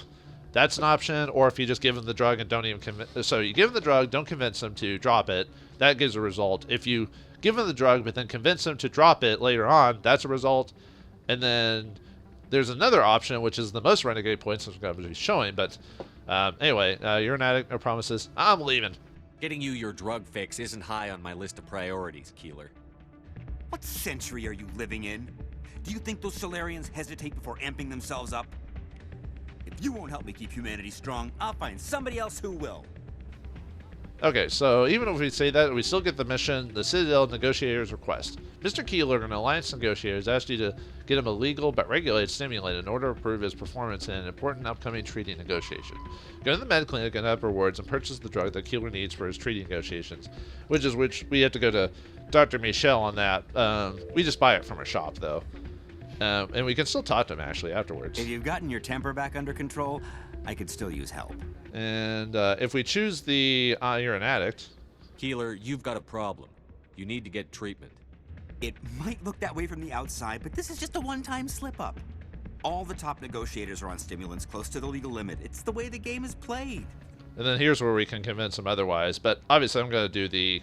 That's an option. Or if you just give them the drug and don't even convince, so you give them the drug, don't convince them to drop it. That gives a result. If you give them the drug but then convince them to drop it later on, that's a result. And then there's another option, which is the most Renegade points, which I'm going to be showing. But anyway, you're an addict, no promises. I'm leaving. Getting you your drug fix isn't high on my list of priorities, Keeler. What century are you living in? Do you think those Solarians hesitate before amping themselves up? If you won't help me keep humanity strong, I'll find somebody else who will. Okay, so even if we say that, we still get the mission, the Citadel Negotiator's request. Mr. Keeler, an Alliance negotiator, has asked you to get him a legal but regulated stimulant in order to improve his performance in an important upcoming treaty negotiation. Go to the med clinic and have rewards and purchase the drug that Keeler needs for his treaty negotiations, which we have to go to Dr. Michelle on that. We just buy it from her shop, though. And we can still talk to him, actually, afterwards. If you've gotten your temper back under control, I could still use help. And if we choose the you're an addict. Keeler, you've got a problem. You need to get treatment. It might look that way from the outside, but this is just a one-time slip-up. All the top negotiators are on stimulants close to the legal limit. It's the way the game is played. And then here's where we can convince them otherwise. But obviously, I'm going to do the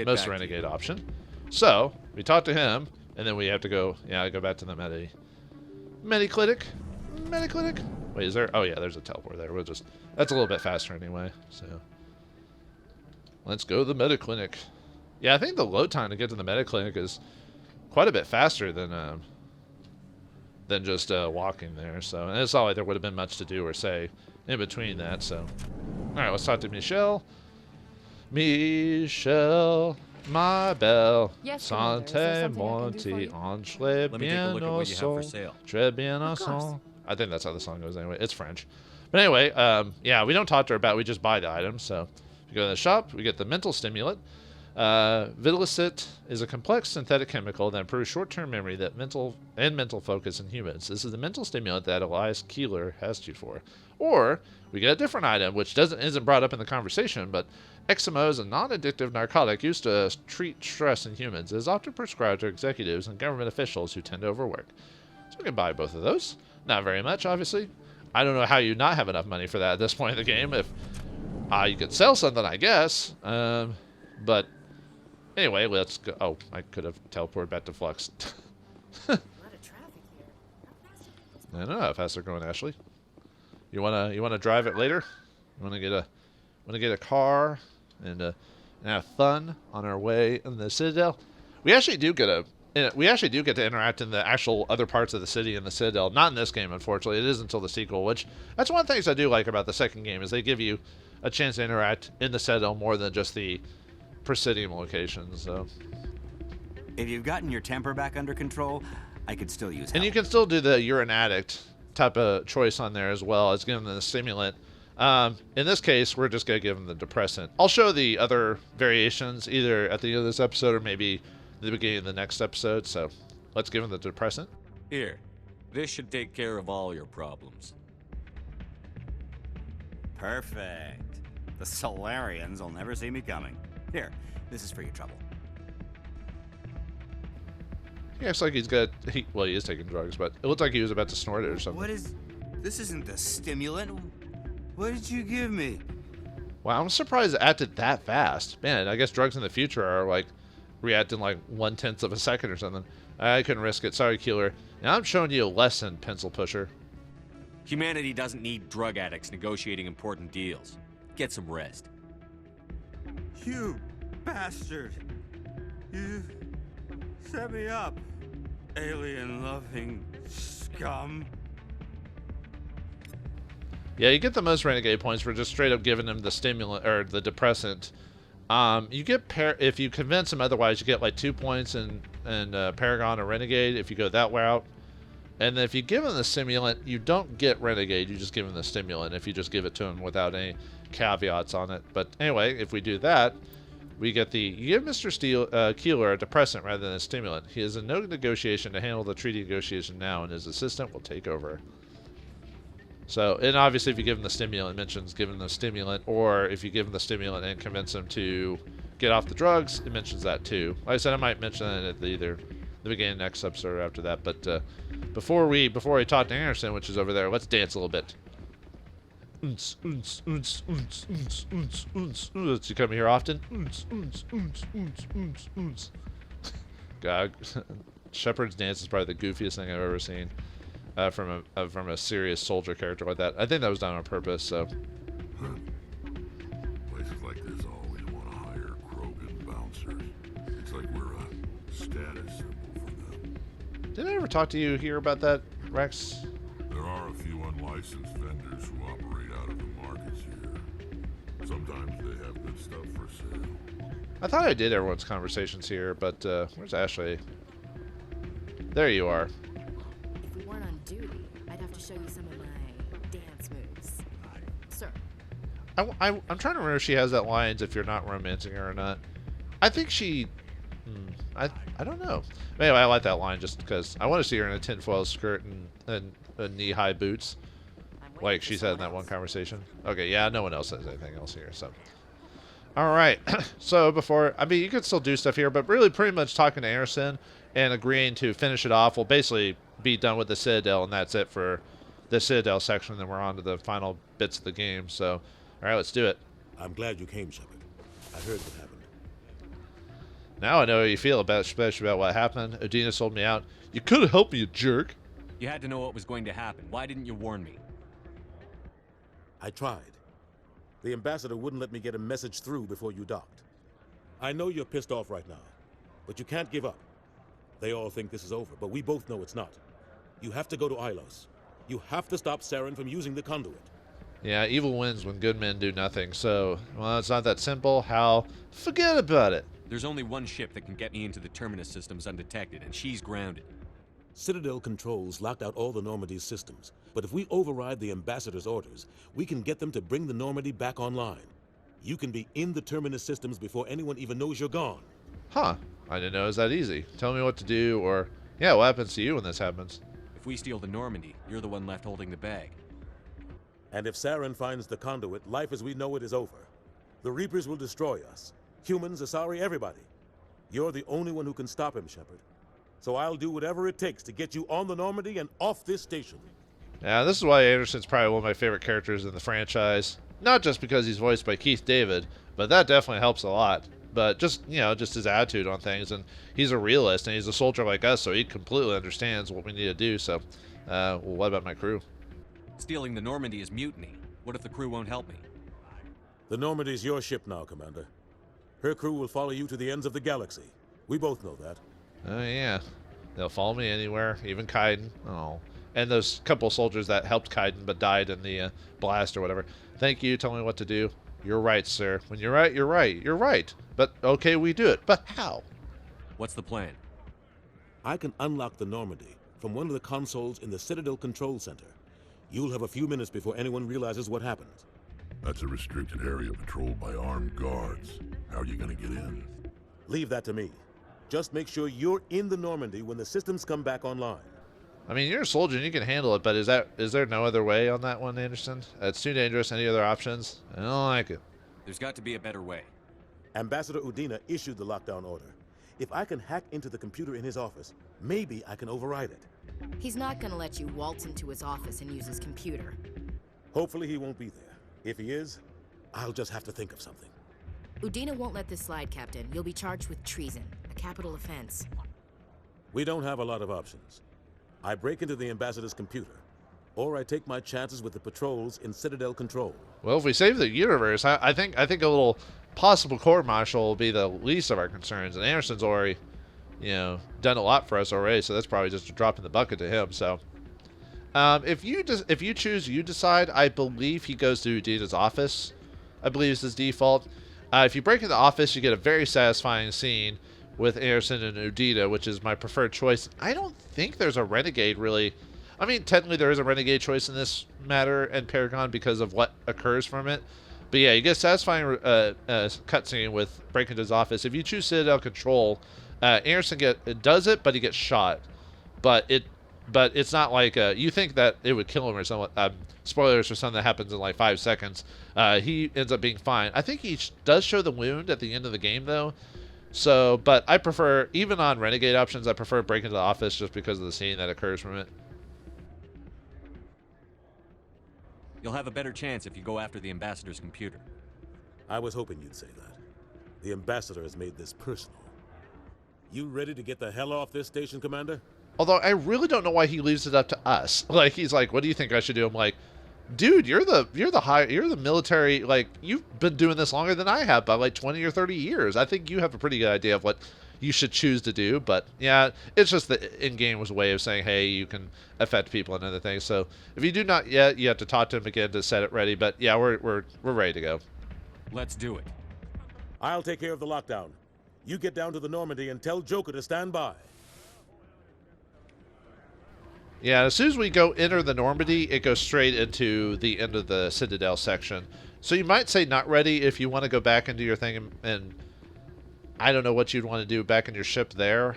most renegade option. So we talk to him, and then we have to go. Yeah, go back to the Mediclinic. Wait, is there? Oh yeah, there's a teleport there. That's a little bit faster anyway. So let's go to the Mediclinic. Yeah, I think the load time to get to the Mediclinic is quite a bit faster than just walking there. So, and it's not like there would have been much to do or say in between that. So, all right, let's talk to Michelle. Michelle, my belle. Yes, Santé Monty, entrée Let me take a bien look at au what you have for sol, sale. très bien au sol. I think that's how the song goes anyway. It's French. But anyway, yeah, we don't talk to her about it. We just buy the items. So, if you go to the shop, we get the mental stimulant. Vitalicet is a complex synthetic chemical that improves short-term memory that mental focus in humans. This is the mental stimulant that Elias Keeler asked you for. Or we get a different item, which isn't brought up in the conversation, but XMO is a non-addictive narcotic used to treat stress in humans. It is often prescribed to executives and government officials who tend to overwork. So we can buy both of those. Not very much, obviously. I don't know how you not have enough money for that at this point in the game. If you could sell something, I guess. But anyway, let's go. Oh, I could have teleported back to Flux. I don't know how fast they're going, Ashley. You wanna drive it later? You wanna get a car and have fun on our way in the Citadel? We actually do get to interact in the actual other parts of the city in the Citadel. Not in this game, unfortunately. It is until the sequel, which that's one of the things I do like about the second game is they give you a chance to interact in the Citadel more than just the Presidium locations. So if you've gotten your temper back under control, I could still use help. And you can still do the you're an addict type of choice on there as well as giving them the stimulant. In this case, we're just going to give them the depressant. I'll show the other variations either at the end of this episode or maybe at the beginning of the next episode. So let's give them the depressant. Here, this should take care of all your problems. Perfect. The Solarians will never see me coming. Here, this is for your trouble. He acts like he is taking drugs, but it looked like he was about to snort it or something. This isn't the stimulant. What did you give me? Wow, I'm surprised it acted that fast. Man, I guess drugs in the future are like reacting like 1/10 of a second or something. I couldn't risk it. Sorry, Keeler. Now I'm showing you a lesson, pencil pusher. Humanity doesn't need drug addicts negotiating important deals. Get some rest. You bastard. You set me up. Alien-loving scum. Yeah, you get the most renegade points for just straight up giving him the stimulant or the depressant. You get if you convince him otherwise, you get like 2 points in Paragon or Renegade if you go that route. And then if you give him the stimulant, you don't get Renegade. You just give him the stimulant if you just give it to him without any caveats on it. But anyway, if we do that, we get you give Mr. Keeler a depressant rather than a stimulant. He is in no negotiation to handle the treaty negotiation now, and his assistant will take over. So, and obviously if you give him the stimulant, it mentions give him the stimulant, or if you give him the stimulant and convince him to get off the drugs, it mentions that too. Like I said, I might mention that at either the beginning of the next episode or after that, but before we talk to Anderson, which is over there, let's dance a little bit. You come here often? God, Shepard's dance is probably the goofiest thing I've ever seen from a serious soldier character like that. I think that was done on purpose. So. Places like this always want to hire Krogan bouncers. It Looks like we're a status symbol for them. Did I ever talk to you here about that, Rex? There are a few unlicensed vendors who operate out of the markets here. Sometimes they have good stuff for sale. I thought I did everyone's conversations here, but where's Ashley? There you are. If we weren't on duty, I'd have to show you some of my dance moves. Sir. I'm trying to remember if she has that lines if you're not romancing her or not. I think she... I don't know. Anyway, I like that line just because I want to see her in a tinfoil skirt and knee-high boots. Like she said in that one conversation. Okay, yeah, no one else says anything else here, so... Alright, so before... I mean, you could still do stuff here, but really pretty much talking to Anderson and agreeing to finish it off. We'll basically be done with the Citadel, and that's it for the Citadel section. Then we're on to the final bits of the game, so... Alright, let's do it. I'm glad you came, Shepard. I heard what happened. Now I know how you feel about, especially about what happened. Udina sold me out. You could have helped me, you jerk. You had to know what was going to happen. Why didn't you warn me? I tried. The ambassador wouldn't let me get a message through before you docked. I know you're pissed off right now, but you can't give up. They all think this is over, but we both know it's not. You have to go to Ilos. You have to stop Saren from using the conduit. Yeah, evil wins when good men do nothing. So, well, it's not that simple. Hal, forget about it. There's only one ship that can get me into the Terminus systems undetected, and she's grounded. Citadel controls locked out all the Normandy's systems, but if we override the ambassador's orders, we can get them to bring the Normandy back online. You can be in the Terminus systems before anyone even knows you're gone. Huh. I didn't know it was that easy. Tell me what to do, or, yeah, what happens to you when this happens? If we steal the Normandy, you're the one left holding the bag. And if Saren finds the conduit, life as we know it is over. The Reapers will destroy us. Humans, Asari, everybody. You're the only one who can stop him, Shepard. So I'll do whatever it takes to get you on the Normandy and off this station. Yeah, this is why Anderson's probably one of my favorite characters in the franchise. Not just because he's voiced by Keith David, but that definitely helps a lot. But just, you know, just his attitude on things. And he's a realist, and he's a soldier like us, so he completely understands what we need to do. So, well, what about my crew? Stealing the Normandy is mutiny. What if the crew won't help me? The Normandy's your ship now, Commander. Her crew will follow you to the ends of the galaxy. We both know that. Oh, yeah. They'll follow me anywhere, even Kaiden. Oh. And those couple soldiers that helped Kaiden but died in the blast or whatever. Thank you, tell me what to do. You're right, sir. When you're right, you're right. You're right. But, okay, we do it. But how? What's the plan? I can unlock the Normandy from one of the consoles in the Citadel Control Center. You'll have a few minutes before anyone realizes what happened. That's a restricted area patrolled by armed guards. How are you gonna get in? Leave that to me. Just make sure you're in the Normandy when the systems come back online. I mean, you're a soldier and you can handle it, but is there no other way on that one, Anderson? It's too dangerous. Any other options? I don't like it. There's got to be a better way. Ambassador Udina issued the lockdown order. If I can hack into the computer in his office, maybe I can override it. He's not gonna let you waltz into his office and use his computer. Hopefully he won't be there. If he is, I'll just have to think of something. Udina won't let this slide, Captain. You'll be charged with treason, a capital offense. We don't have a lot of options. I break into the Ambassador's computer, or I take my chances with the patrols in Citadel Control. Well, if we save the universe, I think a little possible court-martial will be the least of our concerns. And Anderson's already, you know, done a lot for us already, so that's probably just a drop in the bucket to him. So, if you choose, you decide. I believe he goes to Udina's office. I believe is his default. If you break into the office, you get a very satisfying scene with Anderson and Udina, which is my preferred choice. I don't think there's a renegade, really. I mean, technically there is a renegade choice in this matter and Paragon because of what occurs from it. But yeah, you get a satisfying cutscene with breaking into his office. If you choose Citadel Control, Anderson does it, but he gets shot. But it's not like you think that it would kill him or something. Spoilers for something that happens in like 5 seconds. He ends up being fine. I think he does show the wound at the end of the game, though. So, but I prefer, even on Renegade options, I prefer breaking into the office just because of the scene that occurs from it. You'll have a better chance if you go after the Ambassador's computer. I was hoping you'd say that. The Ambassador has made this personal. You ready to get the hell off this station, Commander? Although I really don't know why he leaves it up to us. Like, he's like, what do you think I should do? I'm like, dude, you're the military, like, you've been doing this longer than I have by like 20 or 30 years. I think you have a pretty good idea of what you should choose to do, but yeah, it's just the in-game was a way of saying, hey, you can affect people and other things. So if you do not yet, you have to talk to him again to set it ready, but yeah, we're ready to go. Let's do it. I'll take care of the lockdown. You get down to the Normandy and tell Joker to stand by. Yeah, as soon as we go enter the Normandy, it goes straight into the end of the Citadel section. So you might say not ready if you want to go back into your thing and I don't know what you'd want to do back in your ship there.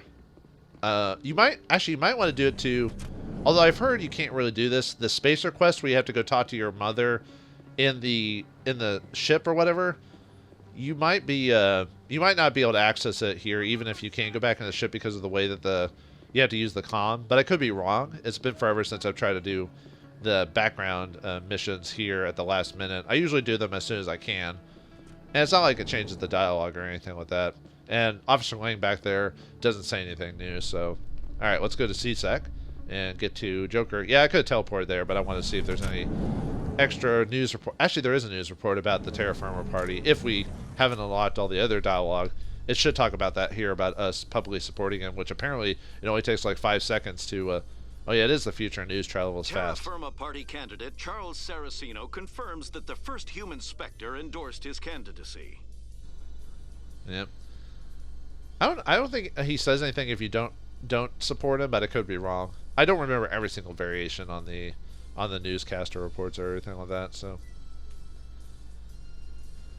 You might want to do it to, although I've heard you can't really do this, the spacer quest where you have to go talk to your mother in the ship or whatever. You might not be able to access it here even if you can go back in the ship because of the way that you have to use the comm, but I could be wrong. It's been forever since I've tried to do the background missions here at the last minute. I usually do them as soon as I can. And it's not like it changes the dialogue or anything like that. And Officer Lang back there doesn't say anything new, so... Alright, let's go to CSEC and get to Joker. Yeah, I could have teleported there, but I want to see if there's any extra news report. Actually, there is a news report about the Terraformer party. If we haven't unlocked all the other dialogue, it should talk about that here, about us publicly supporting him, which apparently it only takes like 5 seconds to... oh yeah, it is the future news travels fast. Terra Firma party candidate Charles Saraceno confirms that the first human Spectre endorsed his candidacy. Yep. I don't think he says anything if you don't support him, but I could be wrong. I don't remember every single variation on the newscaster reports or everything like that, so...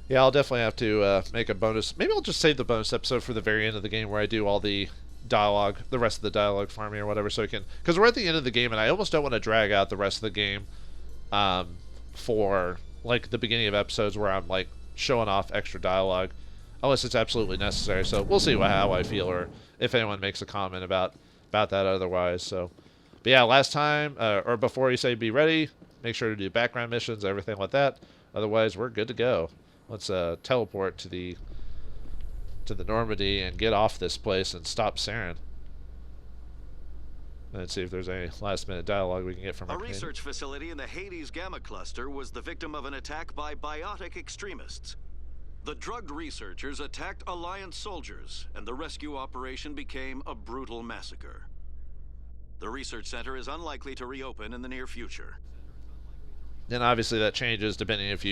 Yeah, I'll definitely have to make a bonus. Maybe I'll just save the bonus episode for the very end of the game where I do all the dialogue, the rest of the dialogue farming or whatever, so I can... Because we're at the end of the game, and I almost don't want to drag out the rest of the game for, like, the beginning of episodes where I'm, like, showing off extra dialogue, unless it's absolutely necessary. So we'll see how I feel, or if anyone makes a comment about that otherwise. So, but yeah, last time, or before you say be ready, make sure to do background missions, everything like that. Otherwise, we're good to go. Let's teleport to the Normandy and get off this place and stop Saren. Let's see if there's any last-minute dialogue we can get from a research facility in the Hades Gamma Cluster was the victim of an attack by biotic extremists. The drugged researchers attacked Alliance soldiers, and the rescue operation became a brutal massacre. The research center is unlikely to reopen in the near future. Then obviously that changes depending if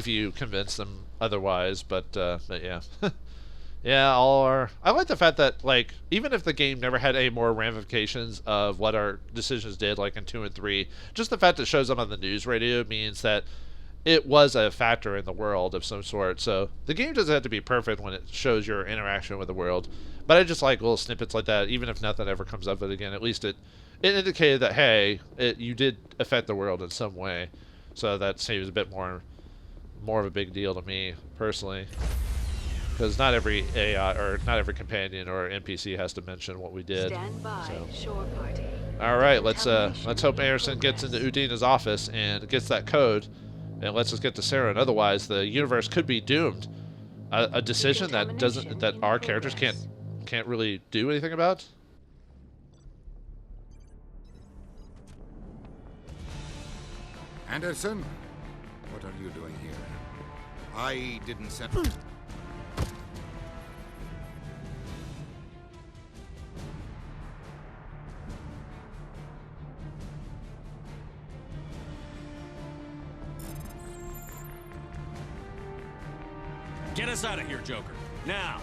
you convince them otherwise, but yeah. Yeah, I like the fact that, like, even if the game never had any more ramifications of what our decisions did, like in 2 and 3, just the fact that it shows up on the news radio means that it was a factor in the world of some sort. So the game doesn't have to be perfect when it shows your interaction with the world, but I just like little snippets like that, even if nothing ever comes of it again. At least it indicated that, hey, you did affect the world in some way. So that seems a bit more of a big deal to me personally, because not every AI or not every companion or NPC has to mention what we did. Stand by, so. shore party. All right, let's hope Anderson gets into Udina's office and gets that code, and let's just get to Saren. Otherwise, the universe could be doomed. A decision that our characters can't really do anything about. Anderson, what are you doing here? I didn't send... Get us out of here, Joker. Now!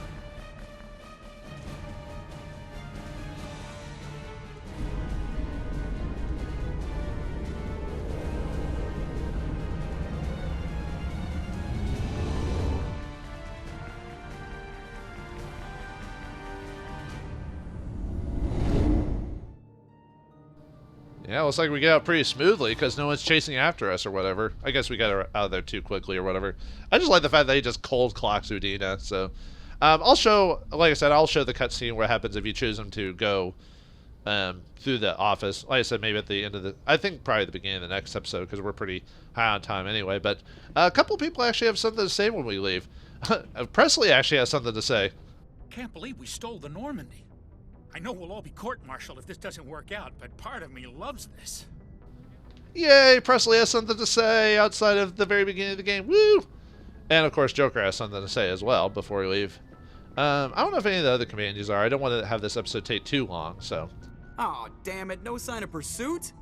Yeah, looks like we get out pretty smoothly because no one's chasing after us or whatever. I guess we got out of there too quickly or whatever. I just like the fact that he just cold clocks Udina. So I'll show, like I said, I'll show the cutscene what happens if you choose him to go through the office. Like I said, maybe at the end of the, I think probably the beginning of the next episode because we're pretty high on time anyway. But a couple people actually have something to say when we leave. Presley actually has something to say. Can't believe we stole the Normandy. I know we'll all be court-martialed if this doesn't work out, but part of me loves this. Yay, Presley has something to say outside of the very beginning of the game. Woo! And of course, Joker has something to say as well before we leave. I don't know if any of the other companions are. I don't want to have this episode take too long, so. Oh, damn it. No sign of pursuit?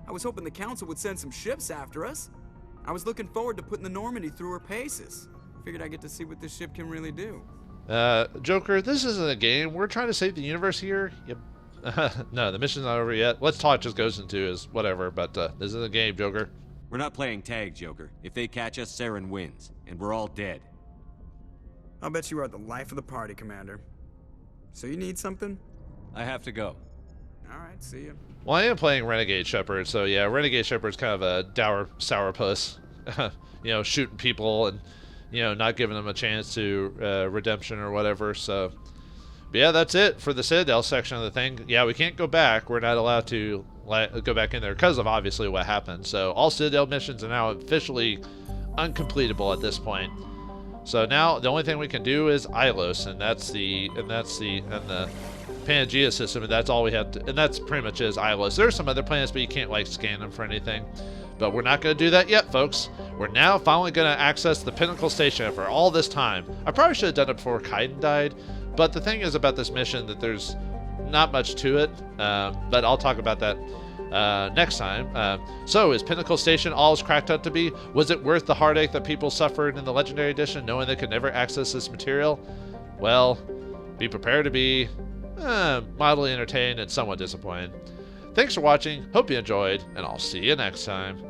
I was hoping the Council would send some ships after us. I was looking forward to putting the Normandy through her paces. Figured I'd get to see what this ship can really do. Joker, this isn't a game. We're trying to save the universe here. Yep. No, the mission's not over yet. Let's Talk just goes into is whatever, but this isn't a game, Joker. We're not playing tag, Joker. If they catch us, Saren wins, and we're all dead. I'll bet you are the life of the party, Commander. So you need something? I have to go. Alright, see ya. Well, I am playing Renegade Shepard, so yeah, Renegade Shepard's kind of a dour sourpuss. You know, shooting people and, you know, not giving them a chance to redemption or whatever, so. But yeah, that's it for the Citadel section of the thing. Yeah, we can't go back. We're not allowed to go back in there because of obviously what happened. So all Citadel missions are now officially uncompletable at this point. So now the only thing we can do is Ilos, and the Pangea system, and that's all we have to, and that's pretty much is Ilos. There are some other planets, but you can't like scan them for anything. But we're not going to do that yet, folks. We're now finally going to access the Pinnacle Station after all this time. I probably should have done it before Kaiden died, but the thing is about this mission that there's not much to it, but I'll talk about that next time. So, is Pinnacle Station all it's cracked up to be? Was it worth the heartache that people suffered in the Legendary Edition knowing they could never access this material? Well, be prepared to be mildly entertained and somewhat disappointed. Thanks for watching, hope you enjoyed, and I'll see you next time.